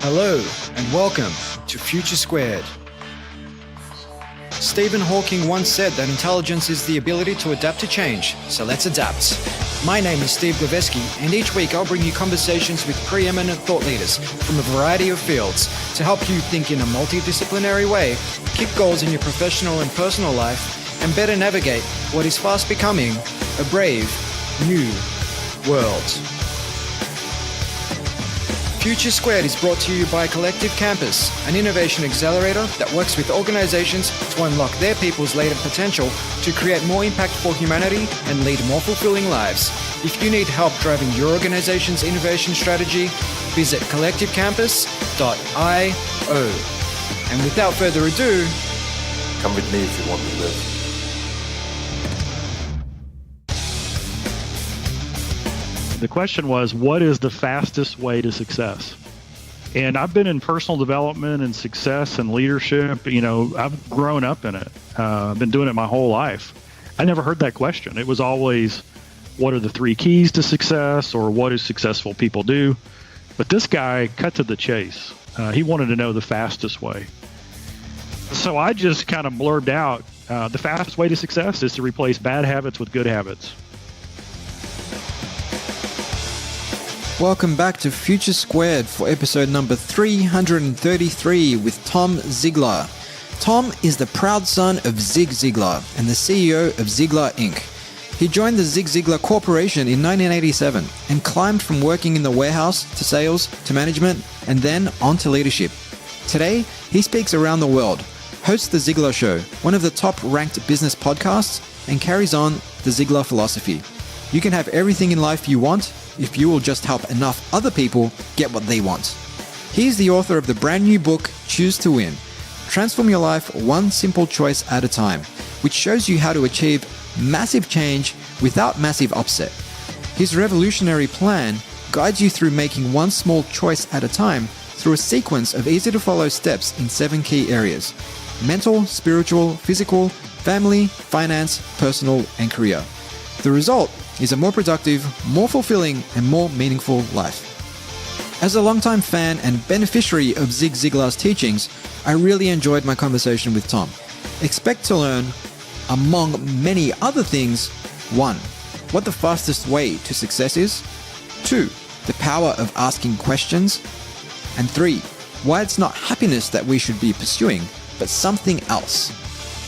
Hello and welcome to Future Squared. Stephen Hawking once said that intelligence is the ability to adapt to change, so let's adapt. My name is Steve Glaveski, and each week I'll bring you conversations with preeminent thought leaders from a variety of fields to help you think in a multidisciplinary way, keep goals in your professional and personal life, and better navigate what is fast becoming a brave, new world. Future Squared is brought to you by Collective Campus, an innovation accelerator that works with organizations to unlock their people's latent potential to create more impact for humanity and lead more fulfilling lives. If you need help driving your organization's innovation strategy, visit collectivecampus.io. And without further ado, come with me if you want to live. The question was, what is the fastest way to success? And I've been in personal development and success and leadership. I've grown up in it. I've been doing it my whole life. I never heard that question. It was always, what are the 3 keys to success, or what do successful people do? But this guy cut to the chase. He wanted to know the fastest way. So I just kind of blurbed out, the fastest way to success is to replace bad habits with good habits. welcome back to Future Squared for episode number 333 with Tom Ziglar. Tom is the proud son of Zig Ziglar and the CEO of Ziglar Inc. He joined the Zig Ziglar Corporation in 1987 and climbed from working in the warehouse to sales to management and then on to leadership. Today, he speaks around the world, hosts the Ziglar Show, one of the top-ranked business podcasts, and carries on the Ziglar philosophy. You can have everything in life you want if you will just help enough other people get what they want. He's the author of the brand new book, Choose to Win. Transform your life one simple choice at a time, which shows you how to achieve massive change without massive upset. His revolutionary plan guides you through making one small choice at a time through a sequence of easy-to-follow steps in 7 key areas: mental, spiritual, physical, family, finance, personal, and career. The result is a more productive, more fulfilling, and more meaningful life. As a longtime fan and beneficiary of Zig Ziglar's teachings, I really enjoyed my conversation with Tom. Expect to learn, among many other things, 1. What the fastest way to success is. 2. The power of asking questions. And 3. Why it's not happiness that we should be pursuing, but something else.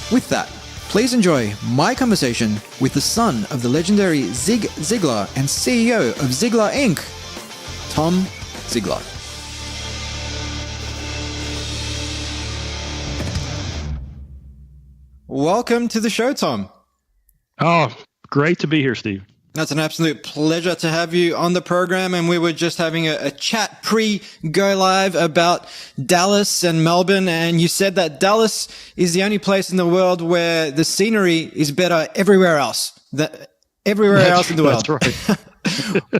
With that, please enjoy my conversation with the son of the legendary Zig Ziglar and CEO of Ziglar Inc., Tom Ziglar. Welcome to the show, Tom. Oh, great to be here, Steve. That's an absolute pleasure to have you on the program. And we were just having a chat pre-go live about Dallas and Melbourne. And you said that Dallas is the only place in the world where the scenery is better everywhere else. Everywhere else in the world. That's right.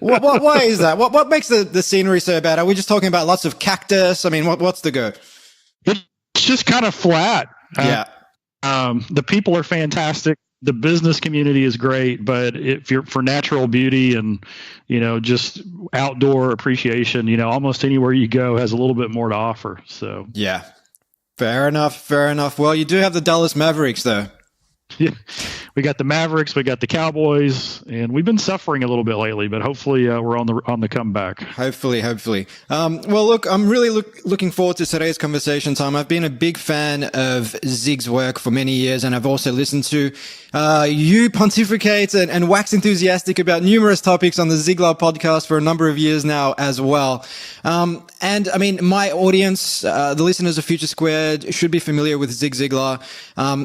Why is that? What makes the scenery so bad? Are we just talking about lots of cactus? I mean, what's the go? It's just kind of flat. Yeah. The people are fantastic. The business community is great, but if you're for natural beauty and, just outdoor appreciation, almost anywhere you go has a little bit more to offer. So, yeah, fair enough. Well, you do have the Dallas Mavericks though. Yeah, we got the Mavericks, we got the Cowboys, and we've been suffering a little bit lately, but hopefully we're on the comeback. Hopefully. Well, look, I'm really looking forward to today's conversation, Tom. I've been a big fan of Zig's work for many years, and I've also listened to you pontificate and wax enthusiastic about numerous topics on the Ziglar podcast for a number of years now as well. And I mean, my audience, the listeners of Future Squared, should be familiar with Zig Ziglar,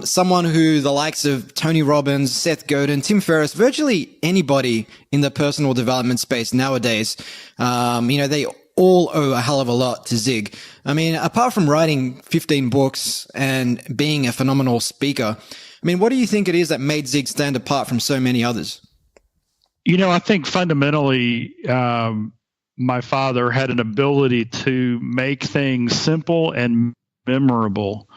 someone who the likes of Tony Robbins, Seth Godin, Tim Ferriss, virtually anybody in the personal development space nowadays, they all owe a hell of a lot to Zig. I mean, apart from writing 15 books and being a phenomenal speaker, I mean, what do you think it is that made Zig stand apart from so many others? I think fundamentally, my father had an ability to make things simple and memorable.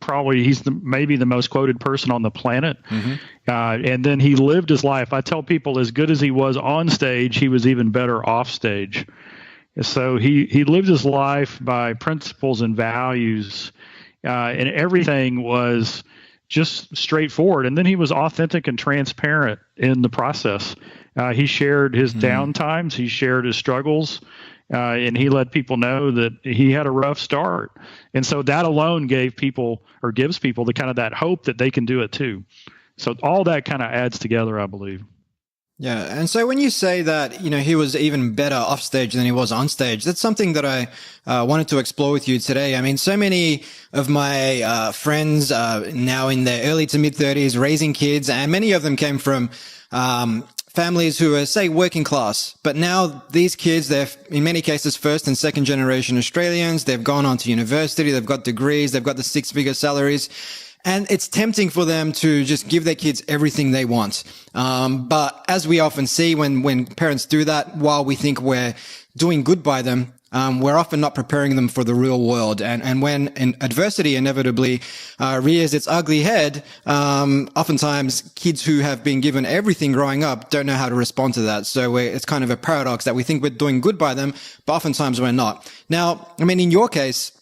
Probably he's maybe the most quoted person on the planet. Mm-hmm. And then he lived his life. I tell people, as good as he was on stage, he was even better off stage. So he lived his life by principles and values, and everything was just straightforward. And then he was authentic and transparent in the process. He shared his downtimes, he shared his struggles, and he let people know that he had a rough start. And so that alone gives people the kind of that hope that they can do it too. So all that kind of adds together, I believe. Yeah. And so when you say that, he was even better off stage than he was on stage, that's something that I wanted to explore with you today. I mean, so many of my friends now in their early to mid 30s, raising kids, and many of them came from families who are, say, working class. But now these kids, they're in many cases first and second generation Australians. They've gone on to university. They've got degrees. They've got the six-figure salaries. And it's tempting for them to just give their kids everything they want. But as we often see when parents do that, while we think we're doing good by them, we're often not preparing them for the real world. And when adversity inevitably rears its ugly head, oftentimes kids who have been given everything growing up don't know how to respond to that. So it's kind of a paradox that we think we're doing good by them, but oftentimes we're not. Now, I mean, in your case,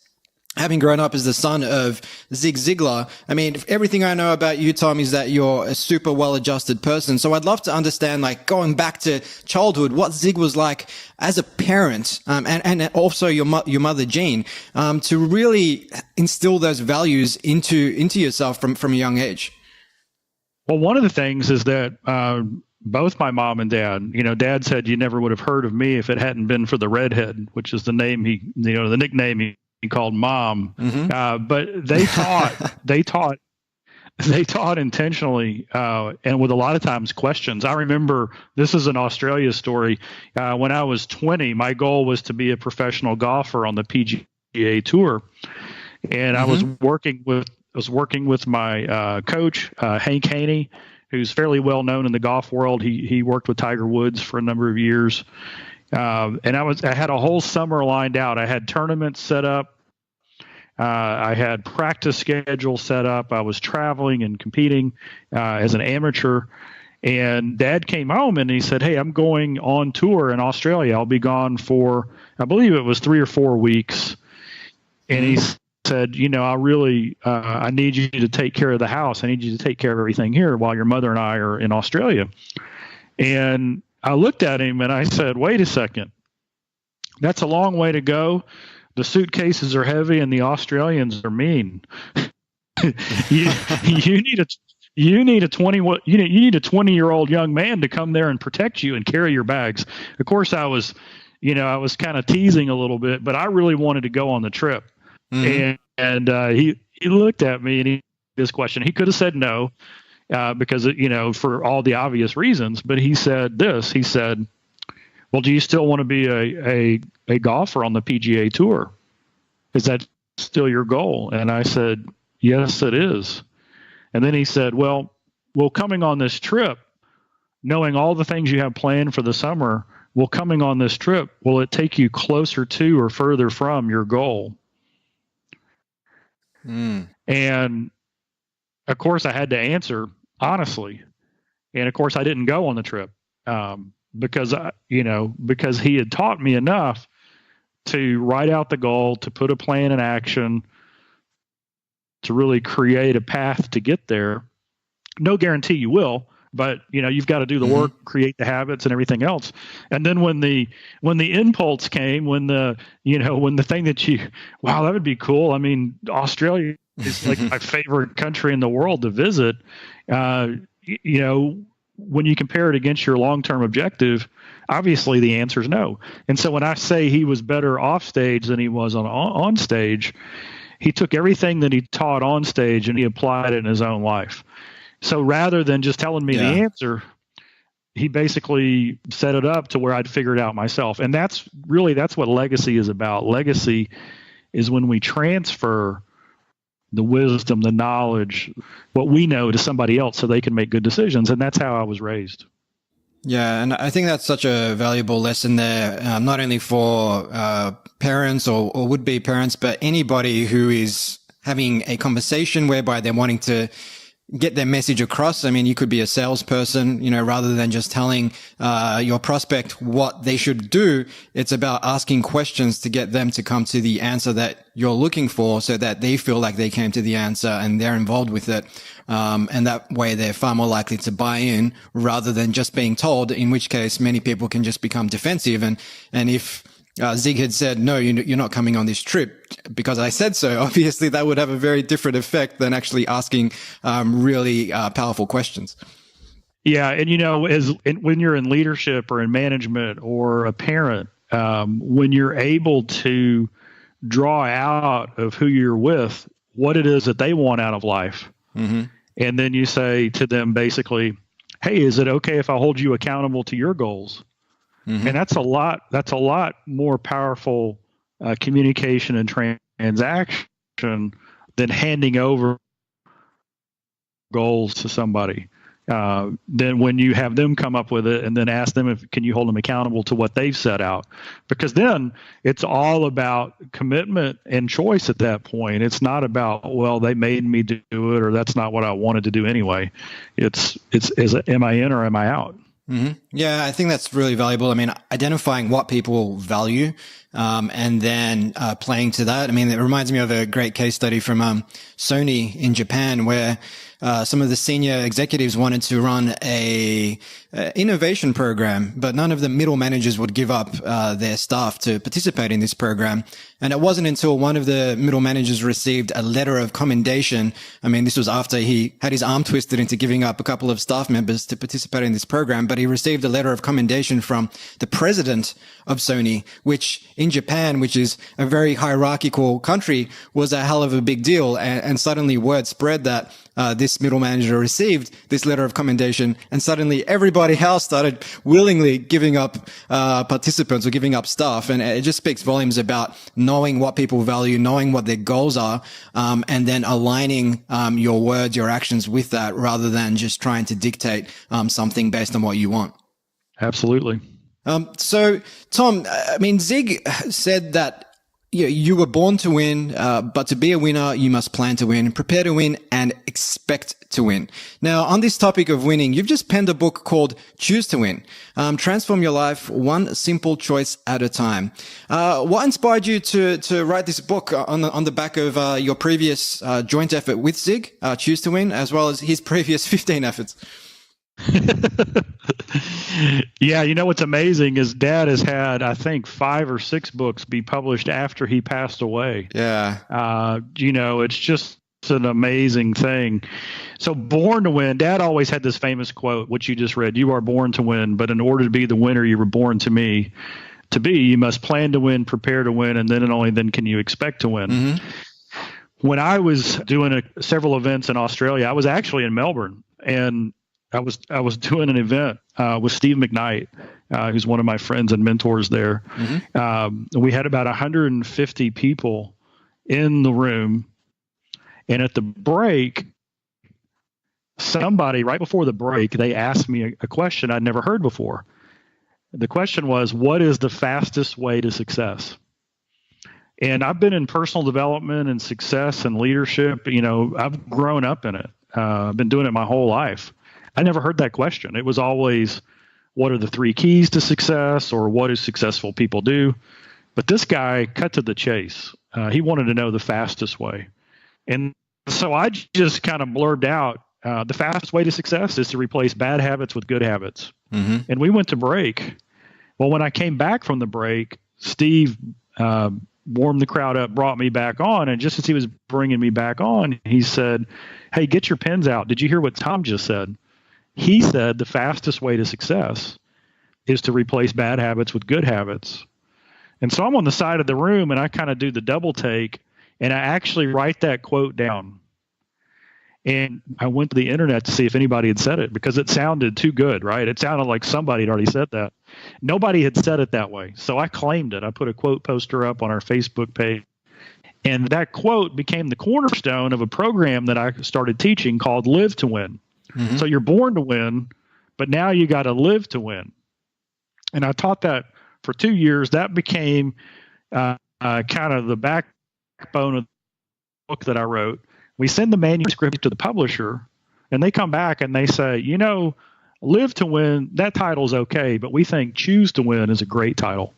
having grown up as the son of Zig Ziglar, I mean, everything I know about you, Tom, is that you're a super well-adjusted person. So I'd love to understand, like, going back to childhood, what Zig was like as a parent, and also your mother, Jean, to really instill those values into yourself from a young age. Well, one of the things is that both my mom and dad, Dad said you never would have heard of me if it hadn't been for the redhead, which is the name the nickname he called Mom. But they taught intentionally, and with a lot of times questions. I remember, this is an Australia story. When I was 20, my goal was to be a professional golfer on the PGA Tour, and I was working with my coach, Hank Haney, who's fairly well known in the golf world. He worked with Tiger Woods for a number of years. And I had a whole summer lined out. I had tournaments set up. I had practice schedule set up. I was traveling and competing as an amateur. And Dad came home and he said, "Hey, I'm going on tour in Australia. I'll be gone for, I believe it was 3 or 4 weeks." And he said, I need you to take care of the house. I need you to take care of everything here while your mother and I are in Australia. And I looked at him and I said, "Wait a second. That's a long way to go. The suitcases are heavy and the Australians are mean. you need a 20-year-old young man to come there and protect you and carry your bags." Of course, I was kind of teasing a little bit, but I really wanted to go on the trip. And he looked at me and this question. He could have said no. Because, for all the obvious reasons, but he said this, he said, "Well, do you still want to be a golfer on the PGA Tour? Is that still your goal?" And I said, "Yes, it is." And then he said, well, coming on this trip, knowing all the things you have planned for the summer, coming on this trip, will it take you closer to or further from your goal? And of course I had to answer honestly. And of course I didn't go on the trip, because he had taught me enough to write out the goal, to put a plan in action, to really create a path to get there. No guarantee you will, but you've got to do the work, create the habits and everything else. And then when the impulse came, when the thing that wow, that would be cool. I mean, Australia is like my favorite country in the world to visit. When you compare it against your long-term objective, obviously the answer is no. And so when I say he was better off stage than he was on stage, he took everything that he taught on stage and he applied it in his own life. So rather than just telling me the answer, he basically set it up to where I'd figure it out myself. And that's what legacy is about. Legacy is when we transfer the wisdom, the knowledge, what we know to somebody else so they can make good decisions. And that's how I was raised. Yeah, and I think that's such a valuable lesson there, not only for parents or would-be parents, but anybody who is having a conversation whereby they're wanting to get their message across. I mean, you could be a salesperson, rather than just telling your prospect what they should do. It's about asking questions to get them to come to the answer that you're looking for, so that they feel like they came to the answer and they're involved with it. And that way they're far more likely to buy in rather than just being told, in which case many people can just become defensive. And if Zig had said, no, you're not coming on this trip because I said so, obviously that would have a very different effect than actually asking really powerful questions. Yeah. And, when you're in leadership or in management or a parent, when you're able to draw out of who you're with what it is that they want out of life, mm-hmm. and then you say to them basically, hey, is it okay if I hold you accountable to your goals? Mm-hmm. And that's a lot more powerful communication and transaction than handing over goals to somebody. Then when you have them come up with it and then ask them can you hold them accountable to what they've set out? Because then it's all about commitment and choice at that point. It's not about, well, they made me do it, or that's not what I wanted to do anyway. It's am I in or am I out? Mm-hmm. Yeah, I think that's really valuable. I mean, identifying what people value, and then playing to that. I mean, it reminds me of a great case study from Sony in Japan, where some of the senior executives wanted to run a innovation program, but none of the middle managers would give up their staff to participate in this program. And it wasn't until one of the middle managers received a letter of commendation. I mean, this was after he had his arm twisted into giving up a couple of staff members to participate in this program, but he received a letter of commendation from the president of Sony, which in Japan, which is a very hierarchical country, was a hell of a big deal. And suddenly word spread that this middle manager received this letter of commendation, and suddenly everybody else started willingly giving up participants or giving up staff. And it just speaks volumes about knowing what people value, knowing what their goals are, and then aligning your words, your actions with that, rather than just trying to dictate something based on what you want. Absolutely. So, Tom, I mean, Zig said that you were born to win, but to be a winner, you must plan to win, prepare to win, and expect to win. Now, on this topic of winning, you've just penned a book called Choose to Win. Transform your life one simple choice at a time. What inspired you to write this book on the back of your previous joint effort with Zig, Choose to Win, as well as his previous 15 efforts? Yeah, what's amazing is Dad has had, I think, 5 or 6 books be published after he passed away. Yeah. It's just an amazing thing. So born to win, Dad always had this famous quote, which you just read, you are born to win, but in order to be the winner you were born to be, you must plan to win, prepare to win, and then and only then can you expect to win. Mm-hmm. When I was doing several events in Australia, I was actually in Melbourne, and I was doing an event with Steve McKnight, who's one of my friends and mentors there. Mm-hmm. We had about 150 people in the room, and at the break, somebody right before the break, they asked me a question I'd never heard before. The question was, what is the fastest way to success? And I've been in personal development and success and leadership. I've grown up in it. I've been doing it my whole life. I never heard that question. It was always, what are the 3 keys to success, or what do successful people do? But this guy cut to the chase. He wanted to know the fastest way. And so I just kind of blurbed out, the fastest way to success is to replace bad habits with good habits. Mm-hmm. And we went to break. Well, when I came back from the break, Steve warmed the crowd up, brought me back on. And just as he was bringing me back on, he said, hey, get your pens out. Did you hear what Tom just said? He said the fastest way to success is to replace bad habits with good habits. And so I'm on the side of the room, and I kind of do the double take, and I actually write that quote down. And I went to the internet to see if anybody had said it, because it sounded too good, right? It sounded like somebody had already said that. Nobody had said it that way. So I claimed it. I put a quote poster up on our Facebook page. And that quote became the cornerstone of a program that I started teaching called Live to Win. Mm-hmm. So you're born to win, but now you got to live to win. And I taught that for 2 years. That became kind of the backbone of the book that I wrote. We send the manuscript to the publisher, And they come back and they say, Live to Win, that title's okay, but we think Choose to Win is a great title.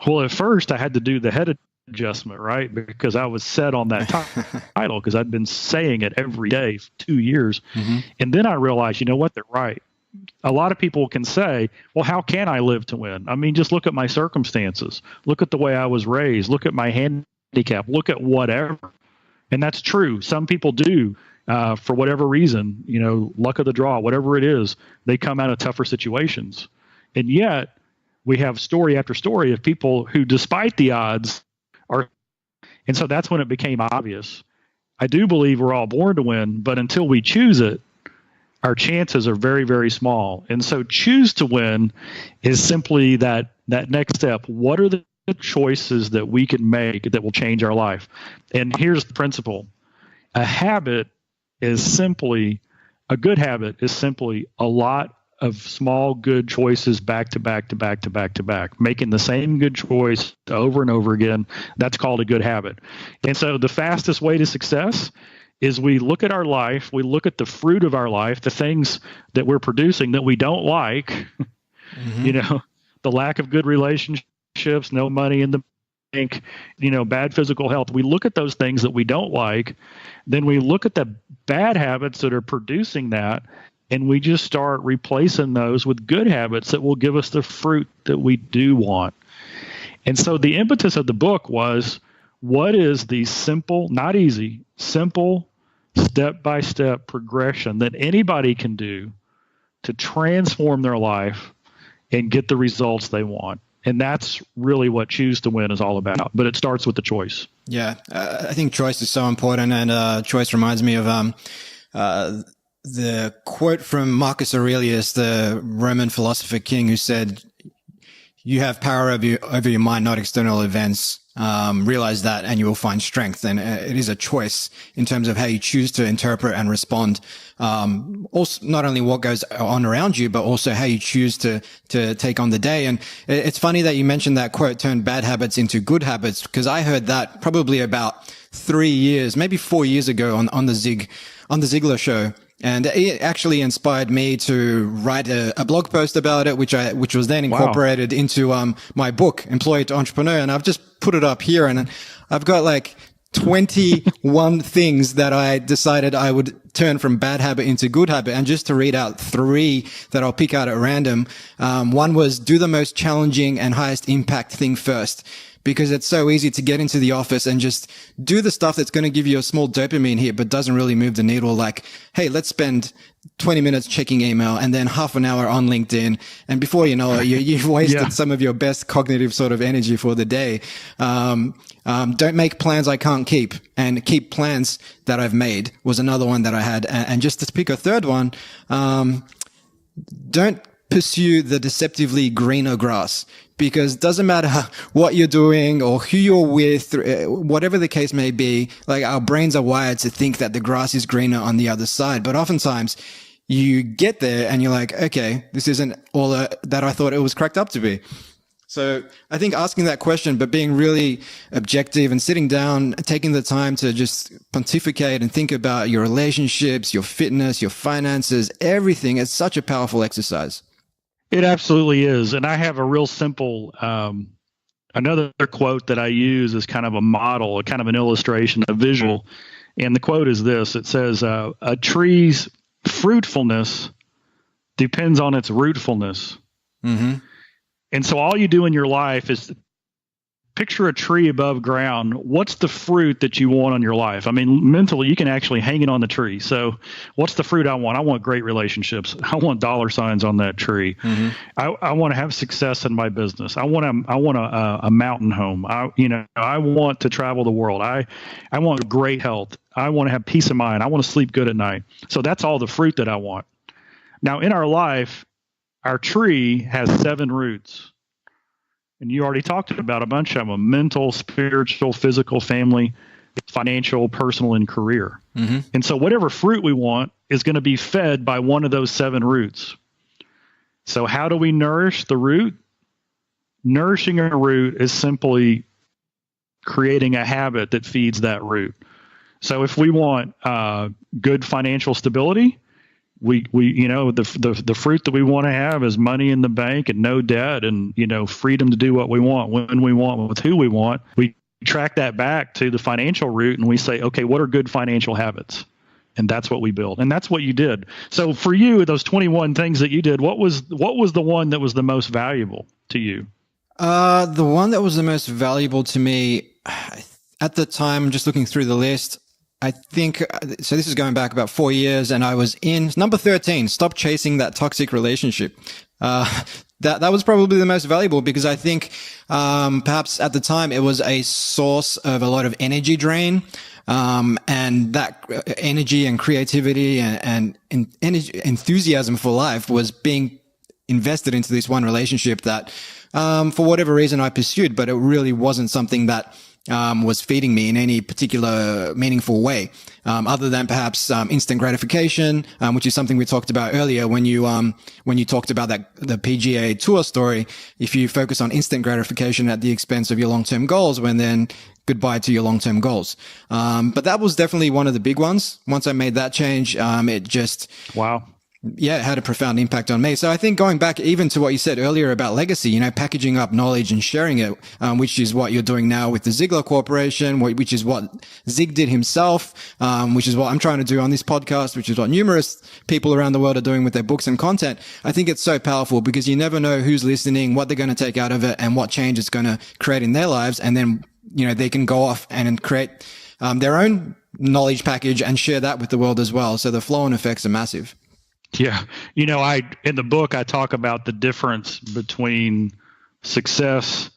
Well, at first I had to do the head adjustment, right? Because I was set on that title because I'd been saying it every day for 2 years. Mm-hmm. And then I realized, you know what? They're right. A lot of people can say, well, how can I live to win? I mean, just look at my circumstances. Look at the way I was raised. Look at my handicap. Look at whatever. And that's true. Some people do, for whatever reason, luck of the draw, whatever it is, they come out of tougher situations. And yet we have story after story of people who, despite the odds, are. And so that's when it became obvious. I do believe we're all born to win, but until we choose it, our chances are very, very small. And so choose to win is simply that next step. What are the choices that we can make that will change our life? And here's the principle. A good habit is simply a lot of small good choices back to back to back to back to back, making the same good choice over and over again. That's called a good habit. And so the fastest way to success is we look at our life, we look at the fruit of our life, the things that we're producing that we don't like, mm-hmm. The lack of good relationships, no money in the bank, bad physical health. We look at those things that we don't like, then we look at the bad habits that are producing that, and we just start replacing those with good habits that will give us the fruit that we do want. And so the impetus of the book was, what is the simple, not easy, simple step-by-step progression that anybody can do to transform their life and get the results they want? And that's really what Choose to Win is all about. But it starts with the choice. Yeah, I think choice is so important. And choice reminds me of the quote from Marcus Aurelius, the Roman philosopher king, who said, "You have power over your mind, not external events. Realize that and you will find strength." And it is a choice in terms of how you choose to interpret and respond. Also, not only what goes on around you, but also how you choose to take on the day. And it's funny that you mentioned that quote, turn bad habits into good habits, because I heard that probably about 3 years, maybe 4 years ago on the Ziglar Show. And it actually inspired me to write a blog post about it, which was then incorporated into my book, Employee to Entrepreneur. And I've just put it up here, and I've got like 21 things that I decided I would turn from bad habit into good habit. And just to read out 3 that I'll pick out at random. One was, do the most challenging and highest impact thing first. Because it's so easy to get into the office and just do the stuff that's going to give you a small dopamine hit, but doesn't really move the needle. Like, hey, let's spend 20 minutes checking email and then half an hour on LinkedIn. And before you know it, you've wasted some of your best cognitive sort of energy for the day. Don't make plans I can't keep, and keep plans that I've made was another one that I had. And just to pick a third one, don't pursue the deceptively greener grass, because it doesn't matter what you're doing or who you're with, whatever the case may be. Like, our brains are wired to think that the grass is greener on the other side. But oftentimes you get there and you're like, okay, this isn't all that I thought it was cracked up to be. So I think asking that question, but being really objective and sitting down, taking the time to just pontificate and think about your relationships, your fitness, your finances, everything, is such a powerful exercise. It absolutely is. And I have a real simple, another quote that I use as kind of a model, a kind of an illustration, a visual. And the quote is this. It says, a tree's fruitfulness depends on its rootfulness. Mm-hmm. And so all you do in your life is picture a tree above ground. What's the fruit that you want on your life? I mean, mentally, you can actually hang it on the tree. So what's the fruit I want? I want great relationships. I want dollar signs on that tree. Mm-hmm. I want to have success in my business. I want a mountain home. I want to travel the world. I want great health. I want to have peace of mind. I want to sleep good at night. So that's all the fruit that I want. Now, in our life, our tree has 7 roots. And you already talked about a bunch of them: mental, spiritual, physical, family, financial, personal, and career. Mm-hmm. And so whatever fruit we want is going to be fed by one of those 7 roots. So how do we nourish the root? Nourishing a root is simply creating a habit that feeds that root. So if we want good financial stability, we the fruit that we want to have is money in the bank and no debt and, freedom to do what we want, when we want, with who we want. We track that back to the financial root and we say, okay, what are good financial habits? And that's what we build. And that's what you did. So for you, those 21 things that you did, what was the one that was the most valuable to you? The one that was the most valuable to me at the time, just looking through the list, I think, so this is going back about 4 years, and I was in number 13, stop chasing that toxic relationship. That was probably the most valuable because I think, perhaps at the time it was a source of a lot of energy drain. And that energy and creativity and energy, enthusiasm for life was being invested into this one relationship that, for whatever reason I pursued, but it really wasn't something that was feeding me in any particular meaningful way, other than perhaps instant gratification, which is something we talked about earlier when you talked about the PGA Tour story. If you focus on instant gratification at the expense of your long-term goals, then goodbye to your long-term goals. But that was definitely one of the big ones. Once I made that change, it just it had a profound impact on me. So I think going back even to what you said earlier about legacy, packaging up knowledge and sharing it, which is what you're doing now with the Ziglar Corporation, which is what Zig did himself, which is what I'm trying to do on this podcast, which is what numerous people around the world are doing with their books and content. I think it's so powerful because you never know who's listening, what they're going to take out of it, and what change it's going to create in their lives. And then, they can go off and create their own knowledge package and share that with the world as well. So the flow and effects are massive. Yeah. In the book, I talk about the difference between success,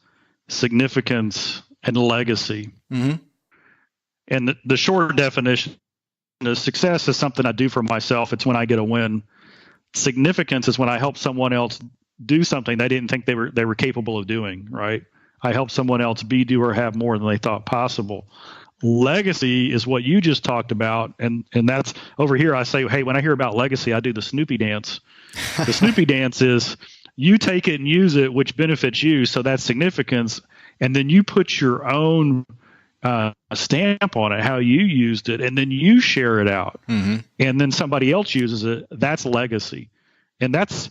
significance, and legacy. Mm-hmm. And the short definition is success is something I do for myself. It's when I get a win. Significance is when I help someone else do something they didn't think they were capable of doing, right? I help someone else be, do, or have more than they thought possible. Legacy is what you just talked about. And that's over here. I say, hey, when I hear about legacy, I do the Snoopy dance. The Snoopy dance is you take it and use it, which benefits you. So that's significance. And then you put your own stamp on it, how you used it, and then you share it out. Mm-hmm. And then somebody else uses it. That's legacy. And that's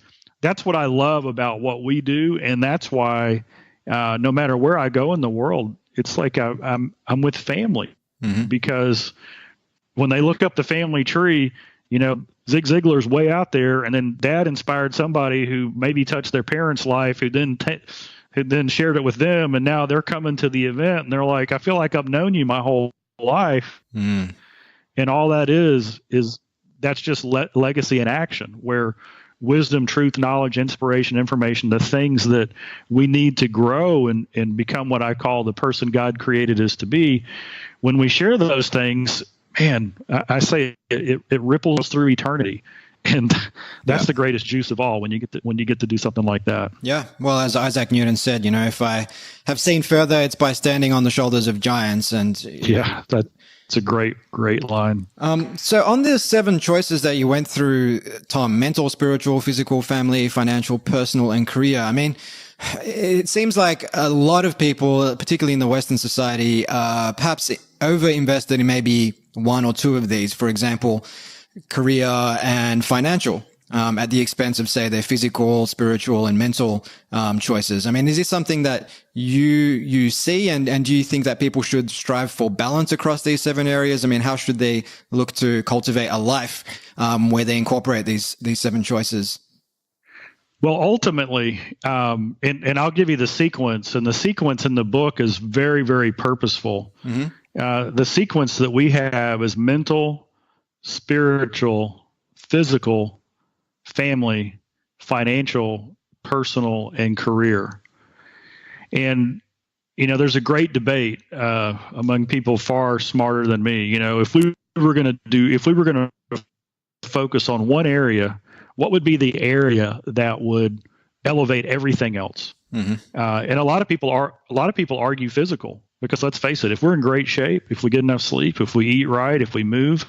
what I love about what we do. And that's why no matter where I go in the world, it's like I'm with family. Mm-hmm. Because when they look up the family tree, Zig Ziglar's way out there, and then Dad inspired somebody who maybe touched their parents' life, who then shared it with them, and now they're coming to the event, and they're like, I feel like I've known you my whole life. Mm. And all that is that's just legacy in action, where wisdom, truth, knowledge, inspiration, information, the things that we need to grow and become what I call the person God created us to be. When we share those things, man, I say it ripples through eternity. And that's the greatest juice of all when you get to do something like that. Yeah. Well, as Isaac Newton said, if I have seen further, it's by standing on the shoulders of giants. And it's a great line. So on the 7 choices that you went through, Tom, mental, spiritual, physical, family, financial, personal, and career, I mean, it seems like a lot of people, particularly in the Western society, perhaps over-invested in maybe one or two of these, for example, career and financial, at the expense of, say, their physical, spiritual, and mental choices. I mean, is this something that you see, and do you think that people should strive for balance across these 7 areas? I mean, how should they look to cultivate a life where they incorporate these 7 choices? Well, ultimately, and I'll give you the sequence, and the sequence in the book is very, very purposeful. Mm-hmm. The sequence that we have is mental, spiritual, physical, family, financial, personal, and career. And, there's a great debate among people far smarter than me. If we were going to focus on one area, what would be the area that would elevate everything else? Mm-hmm. And a lot of people argue physical, because let's face it, if we're in great shape, if we get enough sleep, if we eat right, if we move,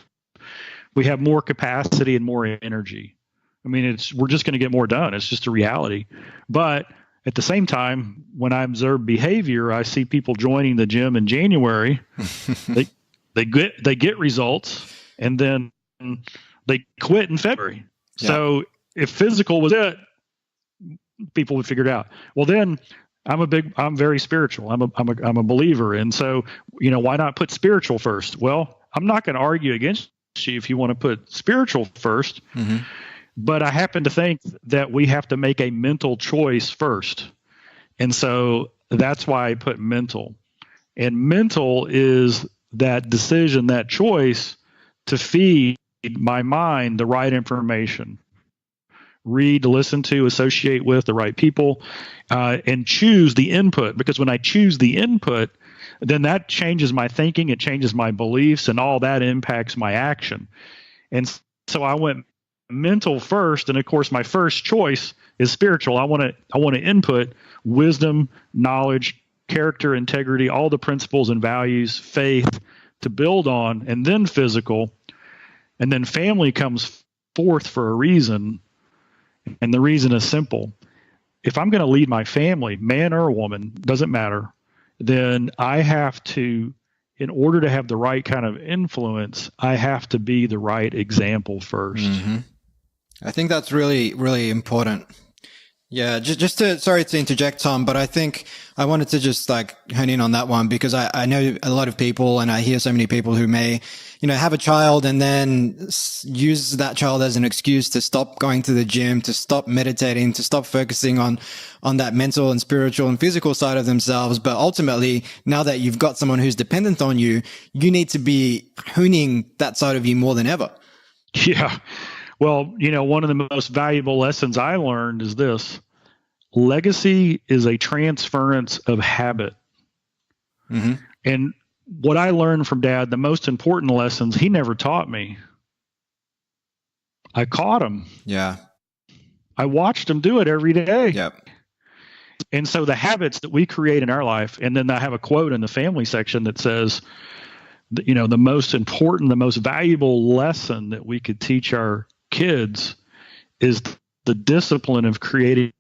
we have more capacity and more energy. I mean, we're just going to get more done. It's just a reality. But at the same time, when I observe behavior, I see people joining the gym in January. They they get results, and then they quit in February. Yeah. So if physical was it, people would figure it out. Well, then I'm very spiritual. I'm a believer. And so, why not put spiritual first? Well, I'm not going to argue against you if you want to put spiritual first, but I happen to think that we have to make a mental choice first. And so that's why I put mental. And mental is that decision, that choice to feed my mind the right information. Read, listen to, associate with the right people, and choose the input. Because when I choose the input, then that changes my thinking, it changes my beliefs, and all that impacts my action. And so I went mental first, and of course my first choice is spiritual. I want to input wisdom, knowledge, character, integrity, all the principles and values, faith to build on, and then physical. And then family comes fourth for a reason. And the reason is simple. If I'm going to lead my family, man or woman, doesn't matter, then I have to, in order to have the right kind of influence, I have to be the right example first. I think that's really, really important. Yeah, sorry to interject, Tom, but I think I wanted to just hone in on that one, because I know a lot of people, and I hear so many people who may, have a child and then use that child as an excuse to stop going to the gym, to stop meditating, to stop focusing on that mental and spiritual and physical side of themselves. But ultimately, now that you've got someone who's dependent on you, you need to be honing that side of you more than ever. Yeah. Well, one of the most valuable lessons I learned is this: legacy is a transference of habit. And what I learned from Dad, the most important lessons, he never taught me. I caught him. Yeah. I watched him do it every day. Yep. And so the habits that we create in our life, and then I have a quote in the family section that says, the most important, the most valuable lesson that we could teach our kids is the discipline of creating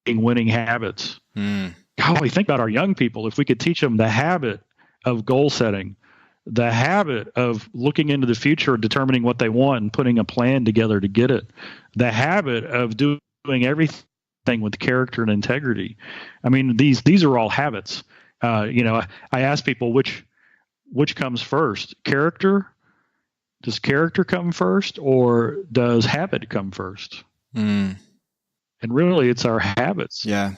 winning habits. Golly, think about our young people. If we could teach them the habit of goal setting, the habit of looking into the future, determining what they want and putting a plan together to get it, the habit of doing everything with character and integrity. I mean, these are all habits. I ask people which comes first, character. Does character come first, or does habit come first? And really, it's our habits. Yeah.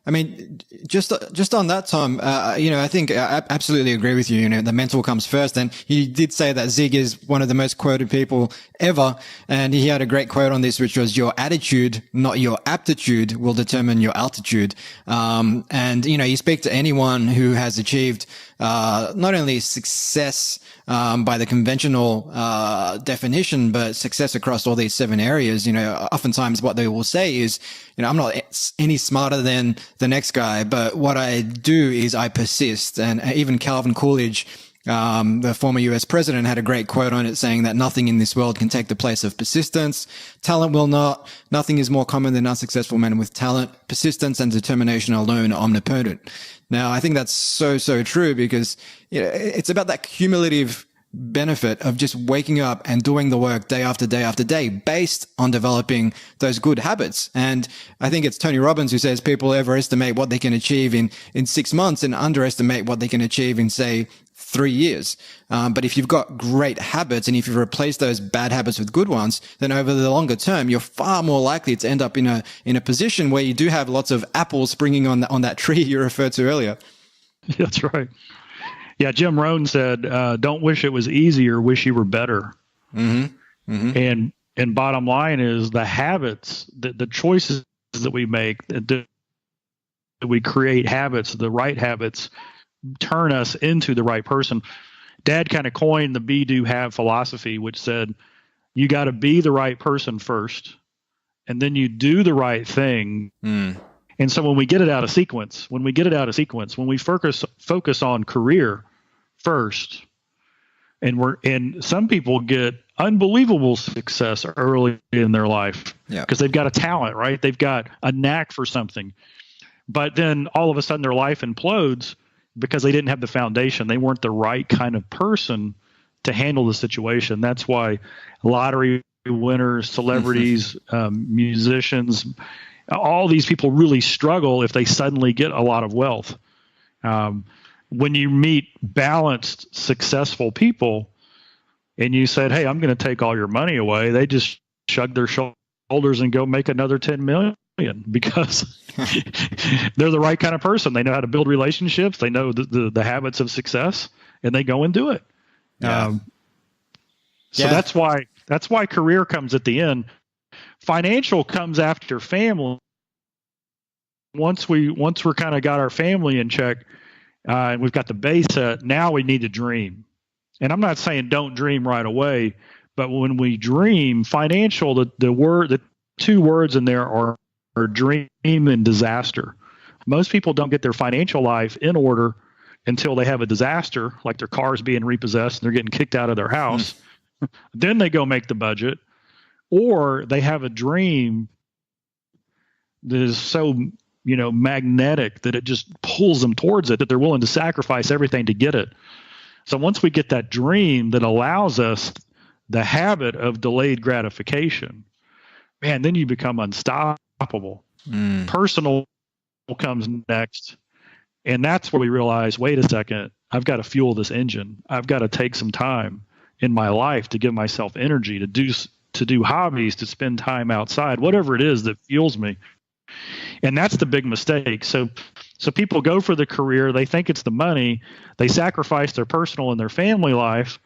I mean, just on that, Tom, I think I absolutely agree with you. The mental comes first. And he did say that Zig is one of the most quoted people ever. And he had a great quote on this, which was, your attitude, not your aptitude, will determine your altitude. And you speak to anyone who has achieved, not only success, by the conventional, definition, but success across all these 7 areas. Oftentimes what they will say is, I'm not any smarter than the next guy, but what I do is I persist. And even Calvin Coolidge, the former US president, had a great quote on it saying that nothing in this world can take the place of persistence. Talent will not. Nothing is more common than unsuccessful men with talent. Persistence and determination alone are omnipotent. Now, I think that's so, so true, because it's about that cumulative benefit of just waking up and doing the work day after day after day based on developing those good habits. And I think it's Tony Robbins who says people overestimate what they can achieve in 6 months and underestimate what they can achieve in, say, 3 years. But if you've got great habits, and if you replace those bad habits with good ones, then over the longer term, you're far more likely to end up in a position where you do have lots of apples springing on that tree you referred to earlier. That's right. Yeah, Jim Rohn said, "Don't wish it was easier, wish you were better." And bottom line is the habits, the choices that we make, that we create habits, the right habits, turn us into the right person. Dad kind of coined the be, do, have philosophy, which said you got to be the right person first, and then you do the right thing. And so when we get it out of sequence, when we focus on career first, and some people get unbelievable success early in their life because they've got a talent, right? They've got a knack for something. But then all of a sudden their life implodes because they didn't have the foundation. They weren't the right kind of person to handle the situation. That's why lottery winners, celebrities, musicians, all these people really struggle if they suddenly get a lot of wealth. When you meet balanced, successful people and you said, hey, I'm going to take all your money away, they just shrug their shoulders and go make another 10 million because they're the right kind of person. They know how to build relationships. They know the habits of success, and they go and do it. That's why career comes at the end. Financial comes after family. Once we're kind of got our family in check, and we've got the base set, now we need to dream. And I'm not saying don't dream right away, but when we dream, financial, the two words in there are dream and disaster. Most people don't get their financial life in order until they have a disaster, like their car's being repossessed and they're getting kicked out of their house. Then they go make the budget, or they have a dream that is so, magnetic that it just pulls them towards it, that they're willing to sacrifice everything to get it. So once we get that dream that allows us the habit of delayed gratification, man, then you become unstoppable. Personal comes next. And that's where we realize, wait a second, I've got to fuel this engine. I've got to take some time in my life to give myself energy to do hobbies, to spend time outside, whatever it is that fuels me. And that's the big mistake. So people go for the career. They think it's the money. They sacrifice their personal and their family life.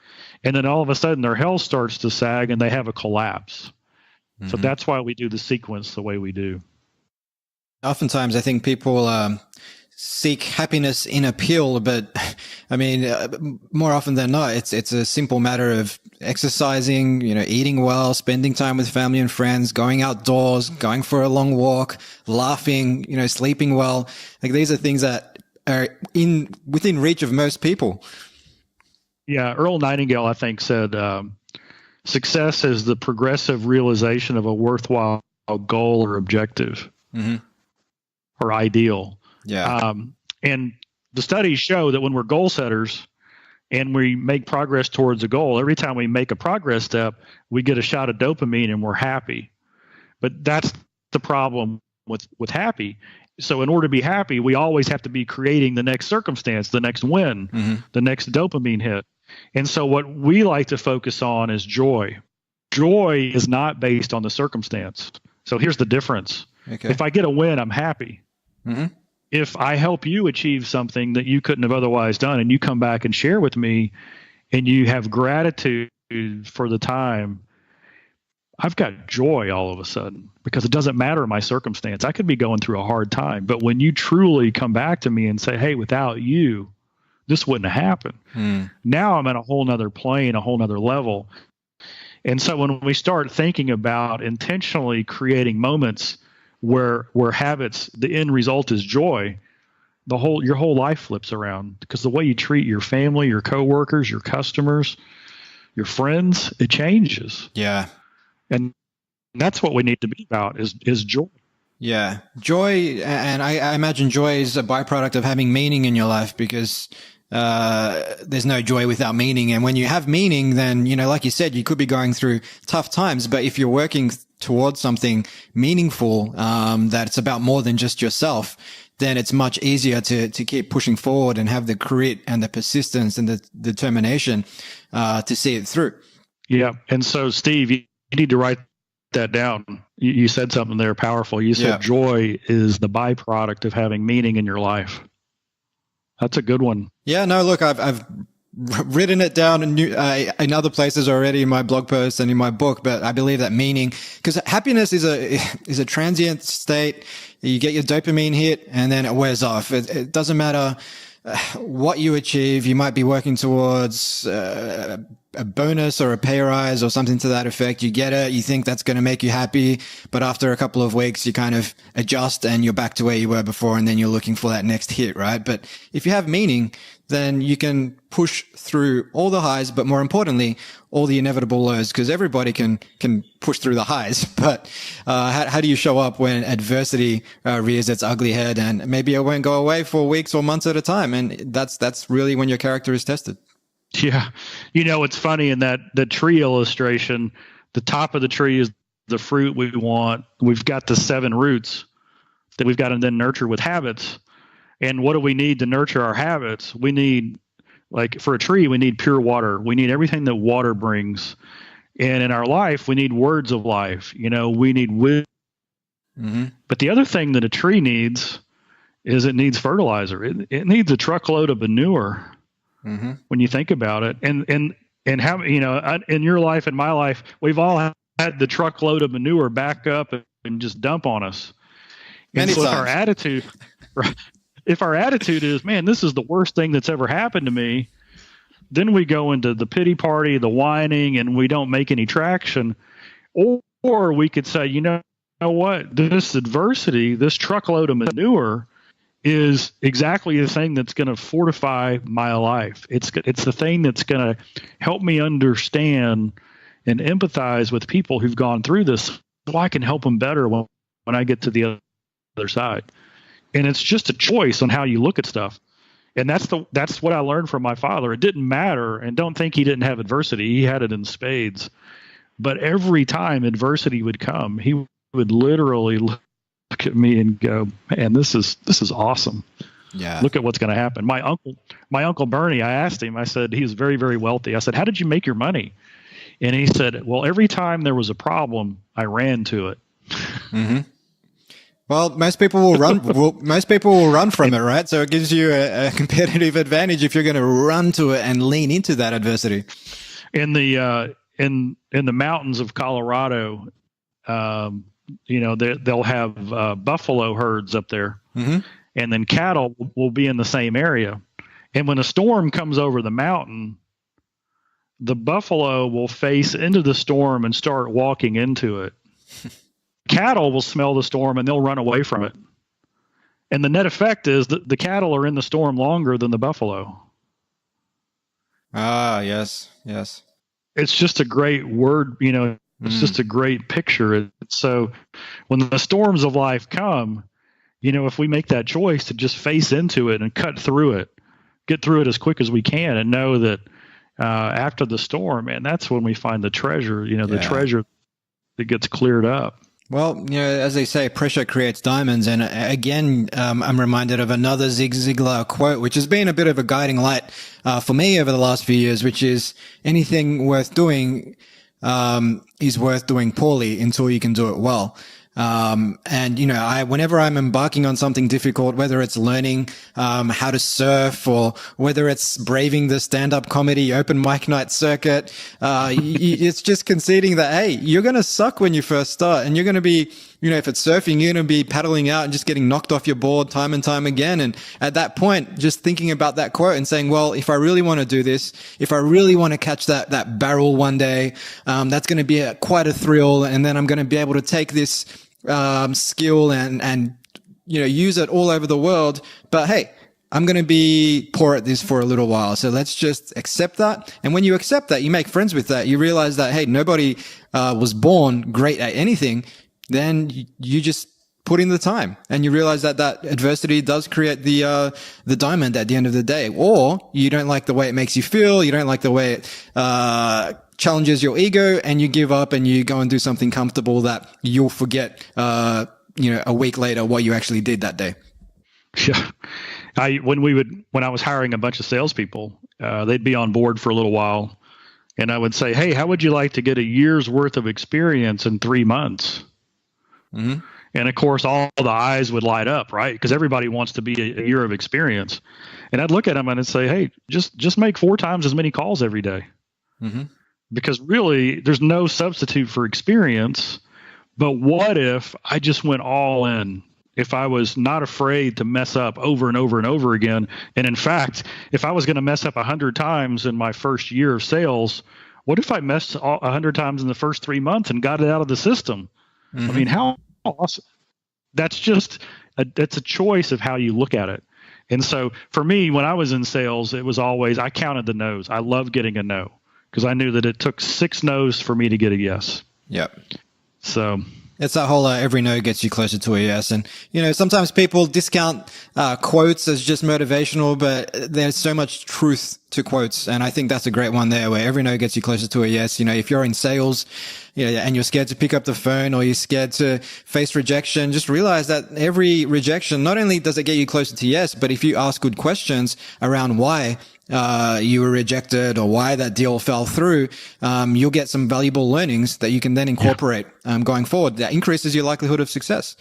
And then all of a sudden their health starts to sag and they have a collapse. So that's why we do the sequence the way we do. Oftentimes I think people seek happiness in a pill, but I mean, more often than not, it's a simple matter of exercising, eating well, spending time with family and friends, going outdoors, going for a long walk, laughing, sleeping well. Like, these are things that are within reach of most people. Yeah. Earl Nightingale, I think, said, success is the progressive realization of a worthwhile goal or objective or ideal. Yeah. And the studies show that when we're goal setters and we make progress towards a goal, every time we make a progress step, we get a shot of dopamine and we're happy. But that's the problem with happy. So in order to be happy, we always have to be creating the next circumstance, the next win, the next dopamine hit. And so what we like to focus on is joy. Joy is not based on the circumstance. So here's the difference. Okay. If I get a win, I'm happy. If I help you achieve something that you couldn't have otherwise done, and you come back and share with me and you have gratitude for the time, I've got joy all of a sudden, because it doesn't matter my circumstance. I could be going through a hard time, but when you truly come back to me and say, hey, without you, this wouldn't have happened. Now I'm at a whole nother plane, a whole nother level. And so when we start thinking about intentionally creating moments where habits, the end result is joy, your whole life flips around, because the way you treat your family, your coworkers, your customers, your friends, it changes. Yeah. And that's what we need to be about is joy. Yeah. Joy. And I imagine joy is a byproduct of having meaning in your life, because there's no joy without meaning. And when you have meaning, then, like you said, you could be going through tough times, but if you're working towards something meaningful, that it's about more than just yourself, then it's much easier to keep pushing forward and have the grit and the persistence and the determination, to see it through. Yeah. And so, Steve, you need to write that down. You said something there powerful. You said joy is the byproduct of having meaning in your life. That's a good one. Yeah, no, look, I've written it down in other places already in my blog posts and in my book, but I believe that meaning, because happiness is a transient state. You get your dopamine hit and then it wears off. It doesn't matter what you achieve. You might be working towards a bonus or a pay rise or something to that effect. You get it. You think that's going to make you happy. But after a couple of weeks, you kind of adjust and you're back to where you were before. And then you're looking for that next hit, right? But if you have meaning, then you can push through all the highs, but more importantly, all the inevitable lows, because everybody can push through the highs. But how do you show up when adversity rears its ugly head, and maybe it won't go away for weeks or months at a time? And that's really when your character is tested. Yeah. It's funny in the tree illustration, the top of the tree is the fruit we want. We've got the 7 roots that we've got to then nurture with habits. And what do we need to nurture our habits? We need, like for a tree, we need pure water. We need everything that water brings. And in our life, we need words of life. We need wisdom. Mm-hmm. But the other thing that a tree needs is it needs fertilizer. It needs a truckload of manure. Mm-hmm. When you think about it, and how, in your life and my life, we've all had the truckload of manure back up and just dump on us. Many so times. if our attitude is, man, this is the worst thing that's ever happened to me, then we go into the pity party, the whining, and we don't make any traction. Or we could say, you know what, this adversity, this truckload of manure is exactly the thing that's going to fortify my life. It's the thing that's going to help me understand and empathize with people who've gone through this, so I can help them better when I get to the other side. And it's just a choice on how you look at stuff. And that's what I learned from my father. It didn't matter, and don't think he didn't have adversity. He had it in spades. But every time adversity would come, he would literally look at me and go, man, this is awesome. Yeah. Look at what's going to happen. My uncle Bernie, I asked him, I said, he was very, very wealthy. I said, how did you make your money? And he said, well, every time there was a problem, I ran to it. Mm-hmm. Well, most people will run. Most people will run from it, right? So it gives you a competitive advantage if you're going to run to it and lean into that adversity. In the mountains of Colorado, they'll have buffalo herds up there, mm-hmm. and then cattle will be in the same area. And when a storm comes over the mountain, the buffalo will face into the storm and start walking into it. Cattle will smell the storm and they'll run away from it. And the net effect is that the cattle are in the storm longer than the buffalo. Ah, yes. It's just a great word, it's just a great picture. So when the storms of life come, if we make that choice to just face into it and cut through it, get through it as quick as we can, and know that after the storm, man, that's when we find the treasure, the treasure that gets cleared up. Well, as they say, pressure creates diamonds. And again, I'm reminded of another Zig Ziglar quote, which has been a bit of a guiding light for me over the last few years, which is anything worth doing is worth doing poorly until you can do it well. Whenever I'm embarking on something difficult, whether it's learning how to surf or whether it's braving the stand-up comedy open mic night circuit, it's just conceding that, hey, you're going to suck when you first start, and you're going to be, if it's surfing, you're going to be paddling out and just getting knocked off your board time and time again. And at that point, just thinking about that quote and saying, well, if I really want to do this, if I really want to catch that barrel one day, that's going to be quite a thrill. And then I'm going to be able to take this skill and use it all over the world. But hey, I'm going to be poor at this for a little while. So let's just accept that. And when you accept that, you make friends with that. You realize that, hey, nobody was born great at anything. Then you just put in the time, and you realize that adversity does create the diamond at the end of the day. Or you don't like the way it makes you feel. You don't like the way it challenges your ego, and you give up and you go and do something comfortable that you'll forget, a week later what you actually did that day. Yeah. When I was hiring a bunch of salespeople, they'd be on board for a little while, and I would say, hey, how would you like to get a year's worth of experience in 3 months? Mm-hmm. And of course, all the eyes would light up, right? Because everybody wants to be a year of experience. And I'd look at them and I'd say, hey, just make 4 times as many calls every day. Mm-hmm. Because really, there's no substitute for experience. But what if I just went all in if I was not afraid to mess up over and over and over again. And in fact, if I was going to mess up 100 times in my first year of sales, what if I messed 100 times in the first 3 months and got it out of the system? I mean, how awesome. That's just that's a choice of how you look at it. And so for me, when I was in sales, it was always, I counted the no's. I love getting a no because I knew that it took 6 no's for me to get a yes. Yep. So it's that whole every no gets you closer to a yes. And, sometimes people discount quotes as just motivational, but there's so much truth to quotes. And I think that's a great one there where every no gets you closer to a yes. If you're in sales, and you're scared to pick up the phone or you're scared to face rejection, just realize that every rejection, not only does it get you closer to yes, but if you ask good questions around why you were rejected or why that deal fell through, you'll get some valuable learnings that you can then incorporate going forward. That increases your likelihood of success.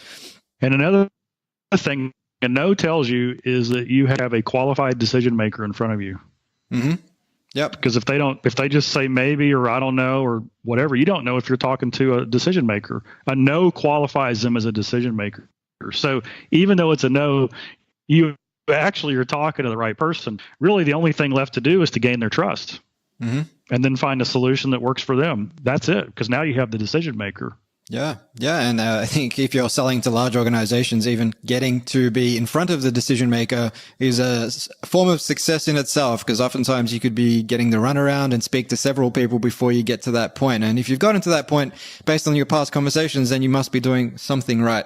And another thing a no tells you is that you have a qualified decision maker in front of you. Mm-hmm. Yep. Because if they just say maybe or I don't know or whatever, you don't know if you're talking to a decision maker. A no qualifies them as a decision maker. So even though it's a no, you actually are talking to the right person. Really, the only thing left to do is to gain their trust and then find a solution that works for them. That's it. Because now you have the decision maker. Yeah. And I think if you're selling to large organizations, even getting to be in front of the decision maker is a form of success in itself, because oftentimes you could be getting the runaround and speak to several people before you get to that point. And if you've gotten to that point based on your past conversations, then you must be doing something right.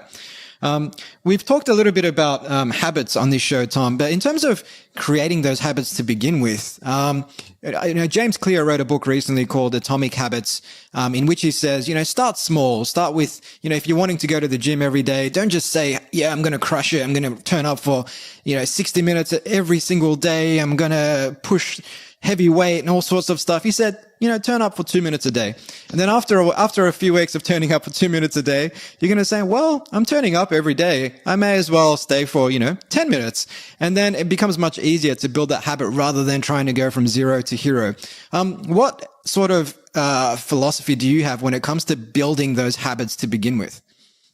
We've talked a little bit about habits on this show, Tom, but in terms of creating those habits to begin with, James Clear wrote a book recently called Atomic Habits, in which he says, start small. Start with, if you're wanting to go to the gym every day, don't just say, yeah, I'm going to crush it. I'm going to turn up for, 60 minutes every single day. I'm going to push heavy weight and all sorts of stuff. He said, turn up for 2 minutes a day. And then after a few weeks of turning up for 2 minutes a day, you're going to say, well, I'm turning up every day. I may as well stay for, 10 minutes. And then it becomes much easier to build that habit rather than trying to go from zero to hero. What sort of philosophy do you have when it comes to building those habits to begin with?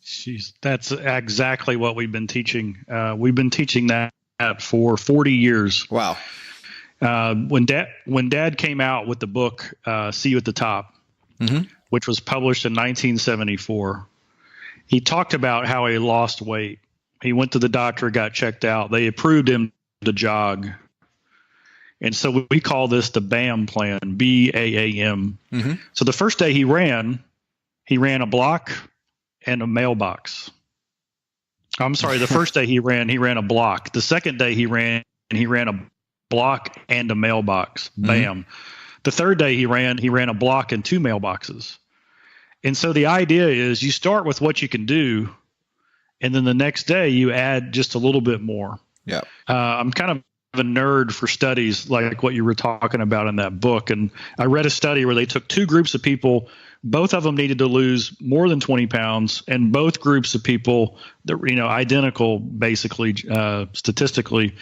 Jeez, that's exactly what we've been teaching. We've been teaching that for 40 years. Wow. When Dad came out with the book, See You at the Top, which was published in 1974, he talked about how he lost weight. He went to the doctor, got checked out. They approved him to jog. And so we call this the BAM plan, BAAM. So the first day he ran a block and a mailbox. I'm sorry, the first day he ran a block. The second day he ran a block and a mailbox. Bam. The third day he ran a block and 2 mailboxes. And so the idea is you start with what you can do, and then the next day you add just a little bit more. Yeah. I'm kind of a nerd for studies like what you were talking about in that book. And I read a study where they took 2 groups of people. Both of them needed to lose more than 20 pounds, and both groups of people that, identical basically, statistically,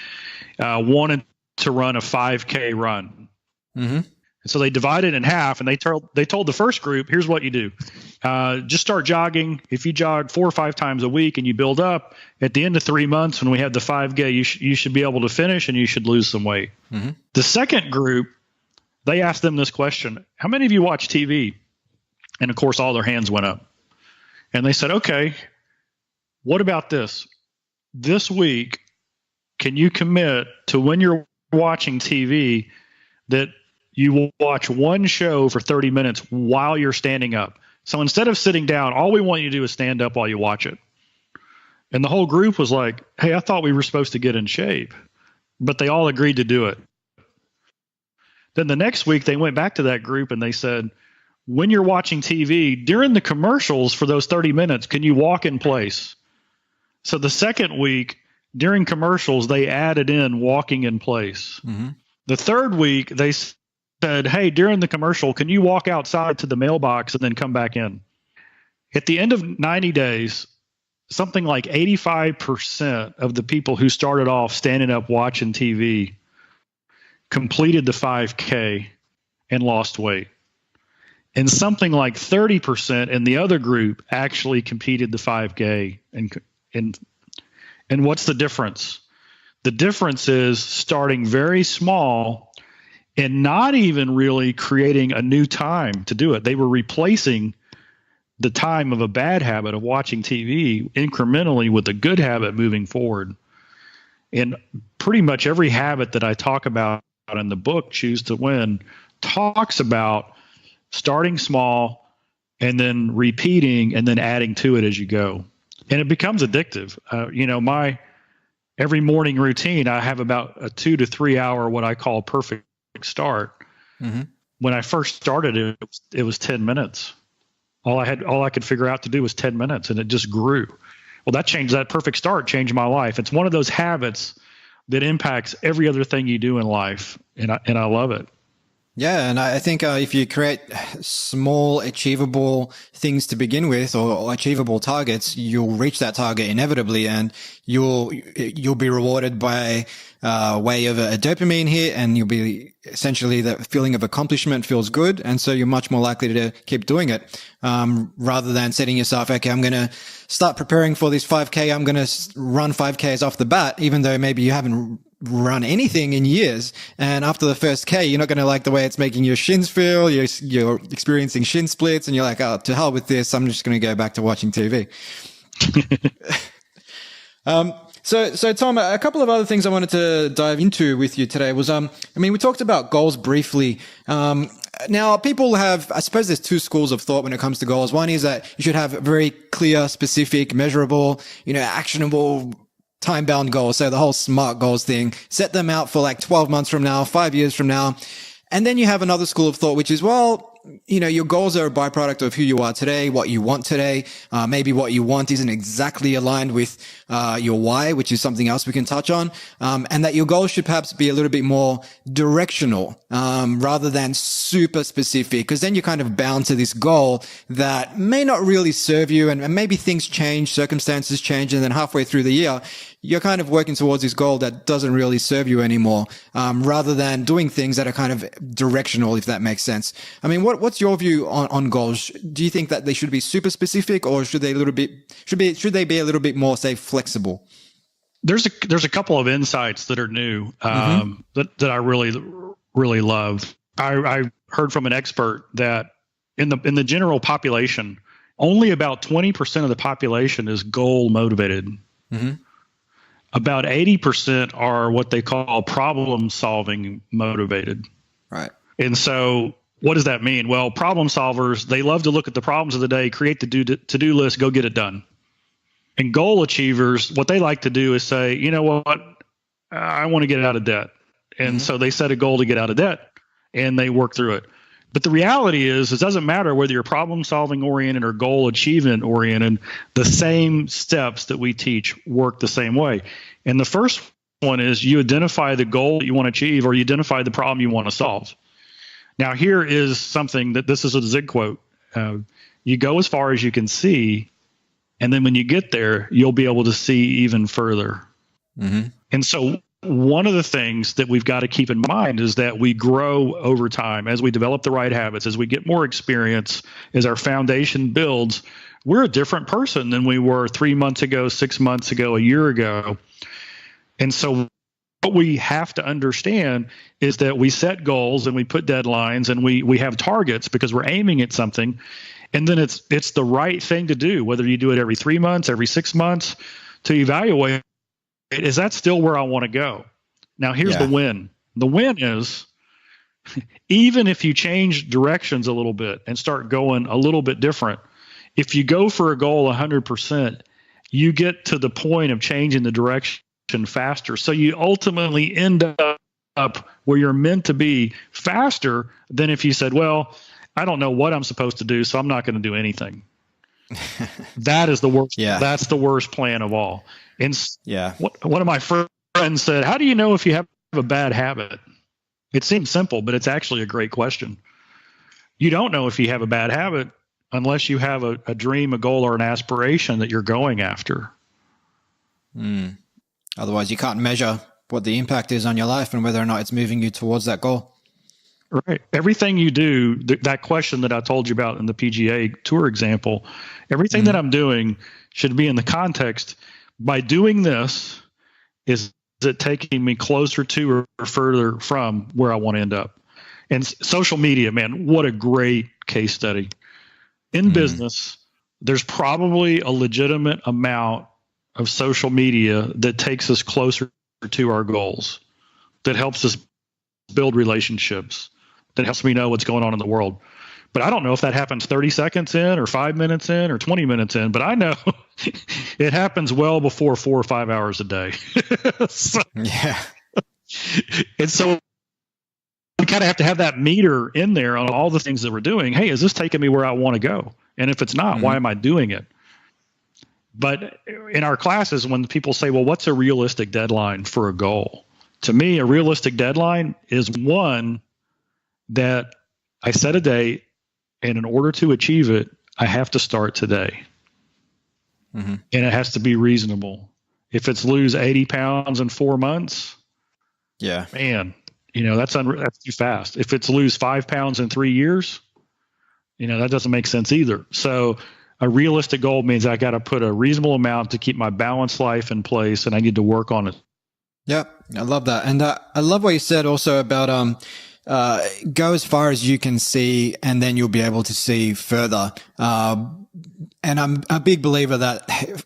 wanted to run a 5K run. And so they divided in half, and they told the first group, here's what you do. Just start jogging. If you jog 4 or 5 times a week and you build up, at the end of 3 months, when we have the 5K, you should be able to finish and you should lose some weight. The second group, they asked them this question: how many of you watch TV? And of course, all their hands went up. And they said, okay, what about this? This week, can you commit to, when you're watching TV, that you will watch one show for 30 minutes while you're standing up? So instead of sitting down, all we want you to do is stand up while you watch it. And the whole group was like, hey, I thought we were supposed to get in shape. But they all agreed to do it. Then the next week, they went back to that group and they said, when you're watching TV, during the commercials for those 30 minutes, can you walk in place? So the second week, during commercials, they added in walking in place. The third week, they said, hey, during the commercial, can you walk outside to the mailbox and then come back in? At the end of 90 days, something like 85% of the people who started off standing up watching TV completed the 5K and lost weight. And something like 30% in the other group actually completed the 5K and And what's the difference? The difference is starting very small and not even really creating a new time to do it. They were replacing the time of a bad habit of watching TV incrementally with a good habit moving forward. And pretty much every habit that I talk about in the book, Choose to Win, talks about starting small and then repeating and then adding to it as you go. And it becomes addictive. My every morning routine, I have about a 2 to 3 hour, what I call perfect start. Mm-hmm. When I first started, it was 10 minutes. All I could figure out to do was 10 minutes, and it just grew. Well, that perfect start changed my life. It's one of those habits that impacts every other thing you do in life, and I love it. Yeah, and I think if you create small, achievable things to begin with, or achievable targets, you'll reach that target inevitably, and you'll be rewarded by way of a dopamine hit, and you'll be essentially the feeling of accomplishment feels good, and so you're much more likely to keep doing it, rather than setting yourself, okay, I'm going to start preparing for this 5K. I'm going to run 5Ks off the bat, even though maybe you haven't run anything in years. And after the first K, you're not going to like the way it's making your shins feel. You're experiencing shin splits, and you're like, oh, to hell with this. I'm just going to go back to watching TV. So Tom, a couple of other things I wanted to dive into with you today was, we talked about goals briefly. Now people have, I suppose there's two schools of thought when it comes to goals. One is that you should have very clear, specific, measurable, actionable, time-bound goals. So the whole SMART goals thing, set them out for like 12 months from now, 5 years from now. And then you have another school of thought, which is, well, your goals are a byproduct of who you are today, what you want today. Maybe what you want isn't exactly aligned with your why, which is something else we can touch on. And that your goals should perhaps be a little bit more directional, rather than super specific, because then you're kind of bound to this goal that may not really serve you. And maybe things change, circumstances change, and then halfway through the year, you're kind of working towards this goal that doesn't really serve you anymore, rather than doing things that are kind of directional, if that makes sense. What's your view on goals? Do you think that they should be super specific, or should they be a little bit more, say, flexible? There's a couple of insights that are new, that I really love. I heard from an expert that in the general population, only about 20% of the population is goal motivated. Mm-hmm. About 80% are what they call problem solving motivated. Right. And so what does that mean? Well, problem solvers, they love to look at the problems of the day, create the to-do list, go get it done. And goal achievers, what they like to do is say, you know what, I want to get out of debt. And so they set a goal to get out of debt, and they work through it. But the reality is, it doesn't matter whether you're problem solving oriented or goal achievement oriented, the same steps that we teach work the same way. And the first one is you identify the goal that you want to achieve, or you identify the problem you want to solve. Now, here is something this is a Zig quote. You go as far as you can see, and then when you get there, you'll be able to see even further. Mm-hmm. And so one of the things that we've got to keep in mind is that we grow over time as we develop the right habits, as we get more experience, as our foundation builds. We're a different person than we were 3 months ago, 6 months ago, a year ago. And so what we have to understand is that we set goals and we put deadlines and we have targets because we're aiming at something. And then it's the right thing to do, whether you do it every 3 months, every 6 months, to evaluate, is that still where I want to go? Now, here's the win. The win is, even if you change directions a little bit and start going a little bit different, if you go for a goal 100%, you get to the point of changing the direction faster. So you ultimately end up where you're meant to be faster than if you said, well, I don't know what I'm supposed to do, so I'm not going to do anything. That is the worst. Yeah. That's the worst plan of all. And one of my friends said, how do you know if you have a bad habit? It seems simple, but it's actually a great question. You don't know if you have a bad habit unless you have a dream, a goal, or an aspiration that you're going after. Otherwise, you can't measure what the impact is on your life and whether or not it's moving you towards that goal. Right. Everything you do, that question that I told you about in the PGA Tour example, everything that I'm doing should be in the context, by doing this, is it taking me closer to or further from where I want to end up? And social media, man, what a great case study. In business, there's probably a legitimate amount of social media that takes us closer to our goals, that helps us build relationships, that helps me know what's going on in the world. But I don't know if that happens 30 seconds in or 5 minutes in or 20 minutes in, but I know it happens well before 4 or 5 hours a day. Yeah. And so we kind of have to have that meter in there on all the things that we're doing. Hey, is this taking me where I want to go? And if it's not, why am I doing it? But in our classes, when people say, well, what's a realistic deadline for a goal? To me, a realistic deadline is one that I set a date, and in order to achieve it, I have to start today. And it has to be reasonable. If it's lose 80 pounds in 4 months, yeah, man, that's too fast. If it's lose 5 pounds in 3 years, that doesn't make sense either. So a realistic goal means I got to put a reasonable amount to keep my balanced life in place, and I need to work on it. Yep. I love that. And I love what you said also about go as far as you can see, and then you'll be able to see further. And I'm a big believer that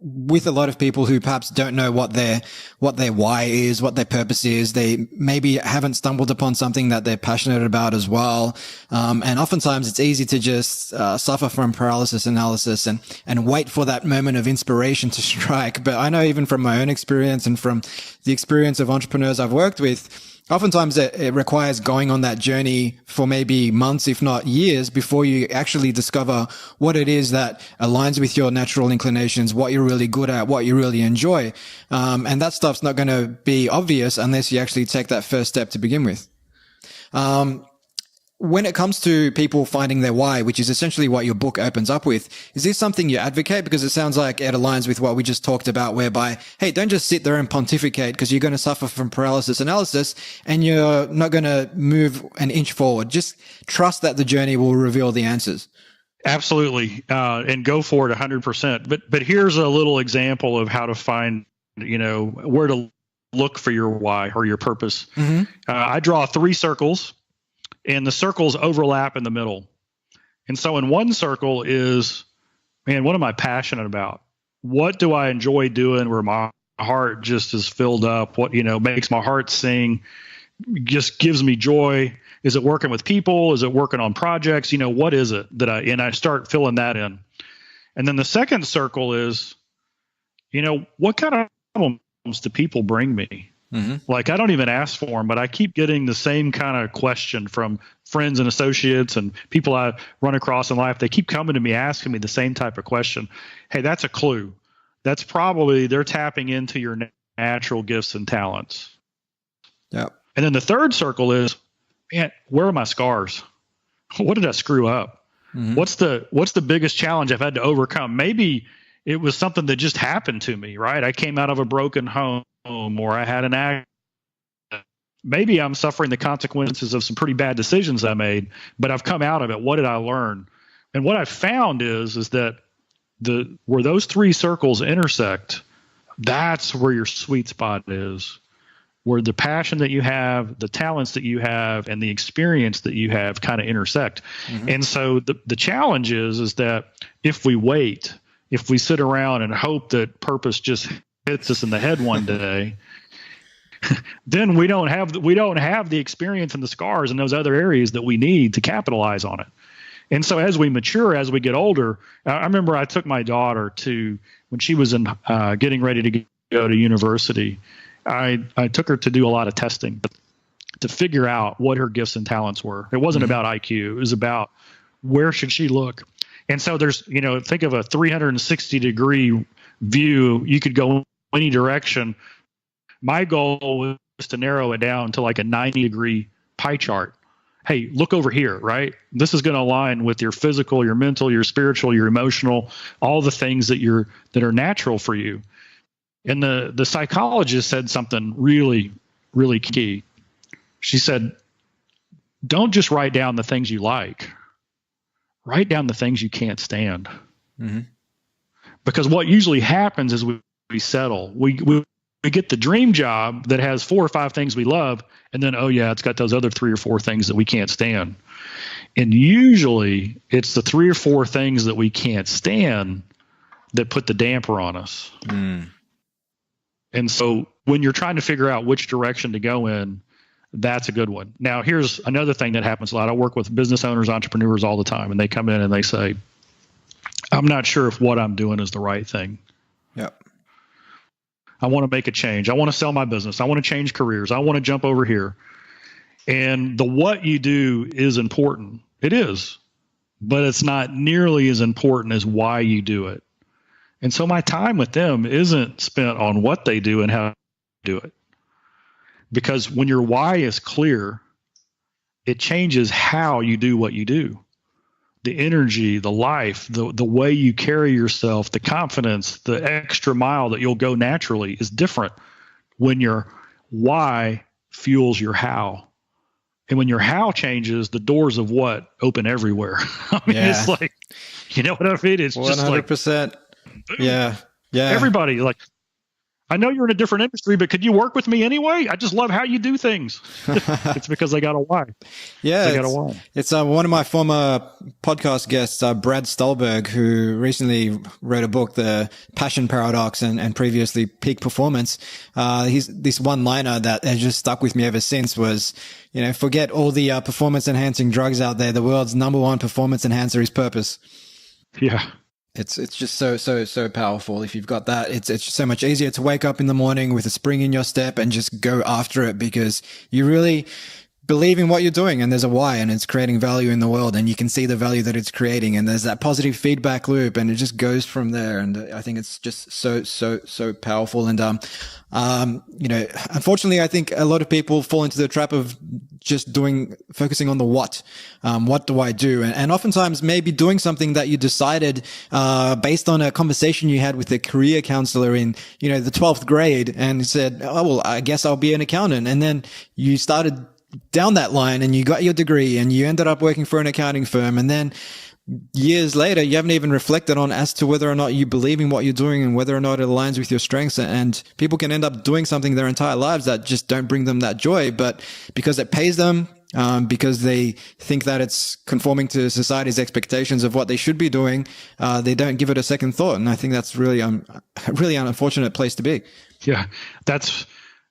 with a lot of people who perhaps don't know what their why is, what their purpose is, they maybe haven't stumbled upon something that they're passionate about as well. And oftentimes it's easy to just suffer from paralysis analysis and wait for that moment of inspiration to strike. But I know even from my own experience and from the experience of entrepreneurs I've worked with, oftentimes it requires going on that journey for maybe months, if not years, before you actually discover what it is that aligns with your natural inclinations, what you're really good at, what you really enjoy. And that stuff's not going to be obvious unless you actually take that first step to begin with. When it comes to people finding their why, which is essentially what your book opens up with, is this something you advocate? Because it sounds like it aligns with what we just talked about, whereby, hey, don't just sit there and pontificate, because you're going to suffer from paralysis analysis and you're not going to move an inch forward. Just trust that the journey will reveal the answers. Absolutely. And go for it 100%. But here's a little example of how to find, where to look for your why or your purpose. I draw 3 circles. And the circles overlap in the middle. And so in one circle is, man, what am I passionate about? What do I enjoy doing where my heart just is filled up? What, makes my heart sing, just gives me joy? Is it working with people? Is it working on projects? What is it that I start filling that in. And then the second circle is, what kind of problems do people bring me? Like, I don't even ask for them, but I keep getting the same kind of question from friends and associates and people I run across in life. They keep coming to me, asking me the same type of question. Hey, that's a clue. That's probably they're tapping into your natural gifts and talents. Yeah. And then the third circle is, man, where are my scars? What did I screw up? What's the biggest challenge I've had to overcome? Maybe it was something that just happened to me, right? I came out of a broken home, or I had an accident. Maybe I'm suffering the consequences of some pretty bad decisions I made, but I've come out of it. What did I learn? And what I've found is that where those 3 circles intersect, that's where your sweet spot is, where the passion that you have, the talents that you have, and the experience that you have kind of intersect. And so the challenge is that if we wait, if we sit around and hope that purpose just hits us in the head one day, then we don't have the experience and the scars in those other areas that we need to capitalize on it. And so as we mature, as we get older, I remember I took my daughter to, when she was getting ready to go to university, I took her to do a lot of testing to figure out what her gifts and talents were. It wasn't about IQ. It was about where should she look. And so there's, think of a 360-degree view. You could go any direction. My goal was to narrow it down to like a 90-degree pie chart. Hey, look over here, right? This is going to align with your physical, your mental, your spiritual, your emotional, all the things that are natural for you. And the psychologist said something really, really key. She said, don't just write down the things you like. Write down the things you can't stand. Because what usually happens is we settle. We get the dream job that has 4 or 5 things we love, and then, oh yeah, it's got those other 3 or 4 things that we can't stand. And usually it's the 3 or 4 things that we can't stand that put the damper on us. And so when you're trying to figure out which direction to go in, that's a good one. Now, here's another thing that happens a lot. I work with business owners, entrepreneurs all the time, and they come in and they say, I'm not sure if what I'm doing is the right thing. Yep. I want to make a change. I want to sell my business. I want to change careers. I want to jump over here. And the what you do is important. It is. But it's not nearly as important as why you do it. And so my time with them isn't spent on what they do and how to do it. Because when your why is clear, it changes how you do what you do. The energy, the life, the way you carry yourself, the confidence, the extra mile that you'll go naturally is different when your why fuels your how. And when your how changes, the doors of what open everywhere. I mean, It's like, you know what I mean? It's 100%. Just like 100%. Yeah. Everybody, like, I know you're in a different industry, but could you work with me anyway? I just love how you do things. It's because I got a why. Yeah. It's one of my former podcast guests, Brad Stolberg, who recently wrote a book, The Passion Paradox, and previously Peak Performance. This one-liner that has just stuck with me ever since was, forget all the performance enhancing drugs out there. The world's number one performance enhancer is purpose. Yeah. It's just so powerful. If you've got that, it's so much easier to wake up in the morning with a spring in your step and just go after it, because you really believe in what you're doing, and there's a why, and it's creating value in the world, and you can see the value that it's creating, and there's that positive feedback loop, and it just goes from there. And I think it's just so powerful. And unfortunately, I think a lot of people fall into the trap of just focusing on the what. What do I do? And oftentimes maybe doing something that you decided based on a conversation you had with a career counselor in the 12th grade, and said, oh well, I guess I'll be an accountant, and then you started down that line and you got your degree and you ended up working for an accounting firm, and then years later you haven't even reflected on as to whether or not you believe in what you're doing and whether or not it aligns with your strengths. And people can end up doing something their entire lives that just don't bring them that joy, but because it pays them, because they think that it's conforming to society's expectations of what they should be doing, they don't give it a second thought. And I think that's really an unfortunate place to be. Yeah, that's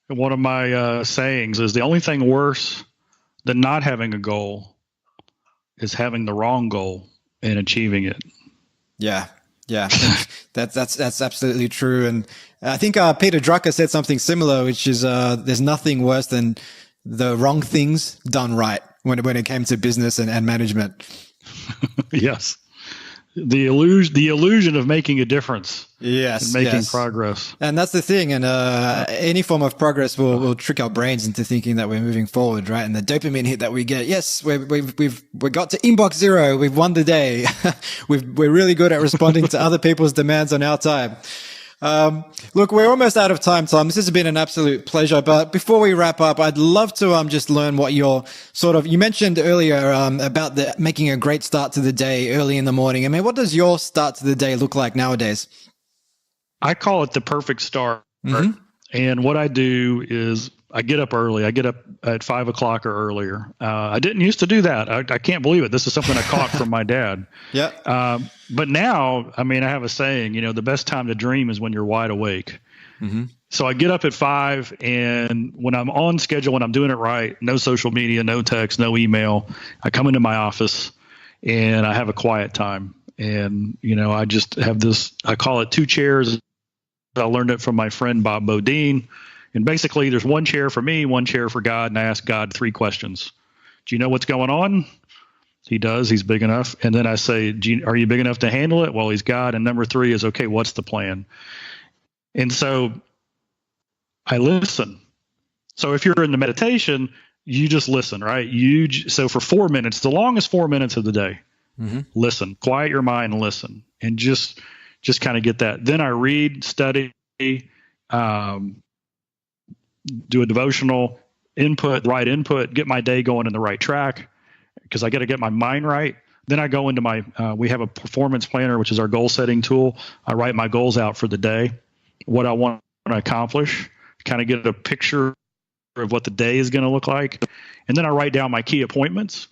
one of my sayings is the only thing worse than not having a goal is having the wrong goal and achieving it. Yeah. That's absolutely true. And I think Peter Drucker said something similar, which is there's nothing worse than the wrong things done right when it came to business and management. Yes. The illusion of making a difference. Yes. And making progress. And that's the thing. And any form of progress will trick our brains into thinking that we're moving forward, right? And the dopamine hit that we get, yes, we got to inbox 0. We've won the day. We're really good at responding to other people's demands on our time. Look, we're almost out of time, Tom. This has been an absolute pleasure. But before we wrap up, I'd love to just learn what your you mentioned earlier about making a great start to the day early in the morning. I mean, what does your start to the day look like nowadays? I call it the perfect start. Mm-hmm. And what I do is I get up early. I get up at 5 o'clock or earlier. I didn't used to do that. I can't believe it. This is something I caught from my dad. Yeah. But now, I mean, I have a saying, the best time to dream is when you're wide awake. Mm-hmm. So I get up at 5, and when I'm on schedule, when I'm doing it right, no social media, no text, no email, I come into my office and I have a quiet time. And, I just have this, I call it 2 chairs. I learned it from my friend, Bob Bodine. And basically there's 1 chair for me, 1 chair for God. And I ask God 3 questions. Do you know what's going on? He does. He's big enough. And then I say, are you big enough to handle it? Well, he's God. And number 3 is, okay, what's the plan? And so I listen. So if you're in the meditation, you just listen, right? So for 4 minutes, the longest 4 minutes of the day, mm-hmm. Listen, quiet your mind and listen, and just kind of get that. Then I read, study, do a devotional, right input, get my day going in the right track, because I got to get my mind right. Then I go into we have a performance planner, which is our goal setting tool. I write my goals out for the day. what I want to accomplish, kind of get a picture of what the day is going to look like. And then I write down my key appointments,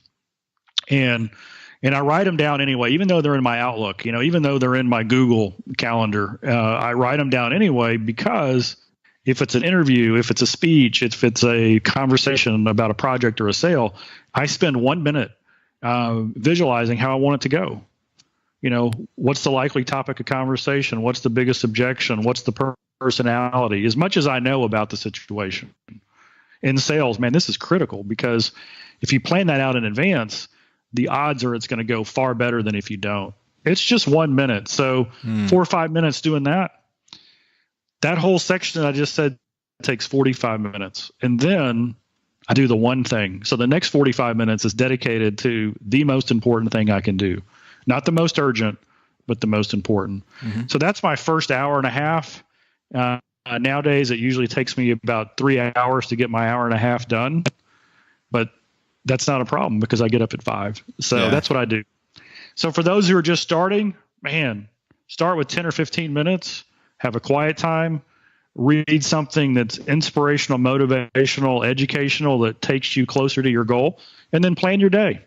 and I write them down anyway, even though they're in my Outlook, even though they're in my Google Calendar, I write them down anyway, because if it's an interview, if it's a speech, if it's a conversation about a project or a sale, I spend 1 minute visualizing how I want it to go. What's the likely topic of conversation? What's the biggest objection? What's the personality? As much as I know about the situation. In sales, man, this is critical, because if you plan that out in advance, the odds are it's going to go far better than if you don't. It's just 1 minute. So 4 or 5 minutes doing that whole section that I just said takes 45 minutes. And then I do the one thing. So the next 45 minutes is dedicated to the most important thing I can do. Not the most urgent, but the most important. Mm-hmm. So that's my first hour and a half. Nowadays, it usually takes me about 3 hours to get my hour and a half done. But that's not a problem, because I get up at 5. So that's what I do. So for those who are just starting, man, start with 10 or 15 minutes, have a quiet time, read something that's inspirational, motivational, educational, that takes you closer to your goal, and then plan your day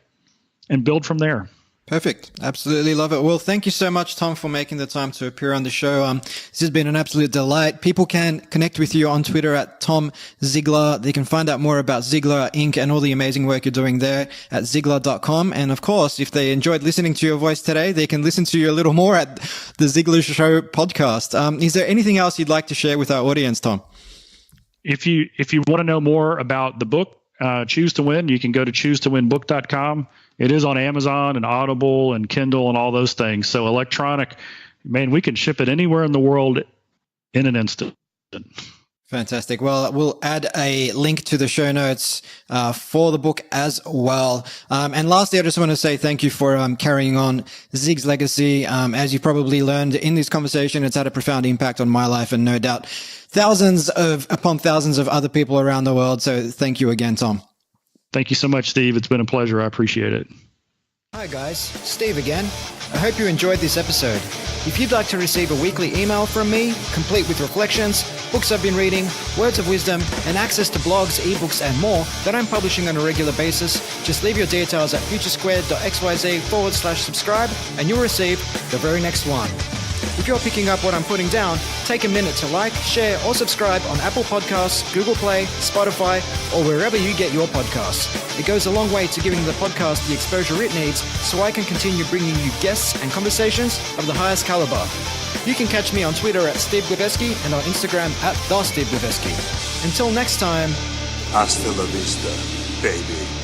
and build from there. Perfect. Absolutely love it. Well, thank you so much, Tom, for making the time to appear on the show. This has been an absolute delight. People can connect with you on Twitter at Tom Ziglar. They can find out more about Ziglar Inc. and all the amazing work you're doing there at Ziglar.com. And of course, if they enjoyed listening to your voice today, they can listen to you a little more at the Ziglar Show podcast. Is there anything else you'd like to share with our audience, Tom? If you want to know more about the book, Choose to Win, you can go to choosetowinbook.com. It is on Amazon and Audible and Kindle and all those things. So electronic, man, we can ship it anywhere in the world in an instant. Fantastic. Well, we'll add a link to the show notes for the book as well. And lastly, I just want to say thank you for carrying on Zig's legacy. As you probably learned in this conversation, it's had a profound impact on my life, and no doubt thousands upon thousands of other people around the world. So thank you again, Tom. Thank you so much, Steve. It's been a pleasure. I appreciate it. Hi guys, Steve again. I hope you enjoyed this episode. If you'd like to receive a weekly email from me, complete with reflections, books I've been reading, words of wisdom, and access to blogs, ebooks, and more that I'm publishing on a regular basis, just leave your details at futuresquared.xyz/subscribe and you'll receive the very next one. If you're picking up what I'm putting down, take a minute to like, share, or subscribe on Apple Podcasts, Google Play, Spotify, or wherever you get your podcasts. It goes a long way to giving the podcast the exposure it needs, so I can continue bringing you guests and conversations of the highest caliber. You can catch me on Twitter at Steve Gliveski and on Instagram at TheSteveGliveski. Until next time. Hasta la vista, baby.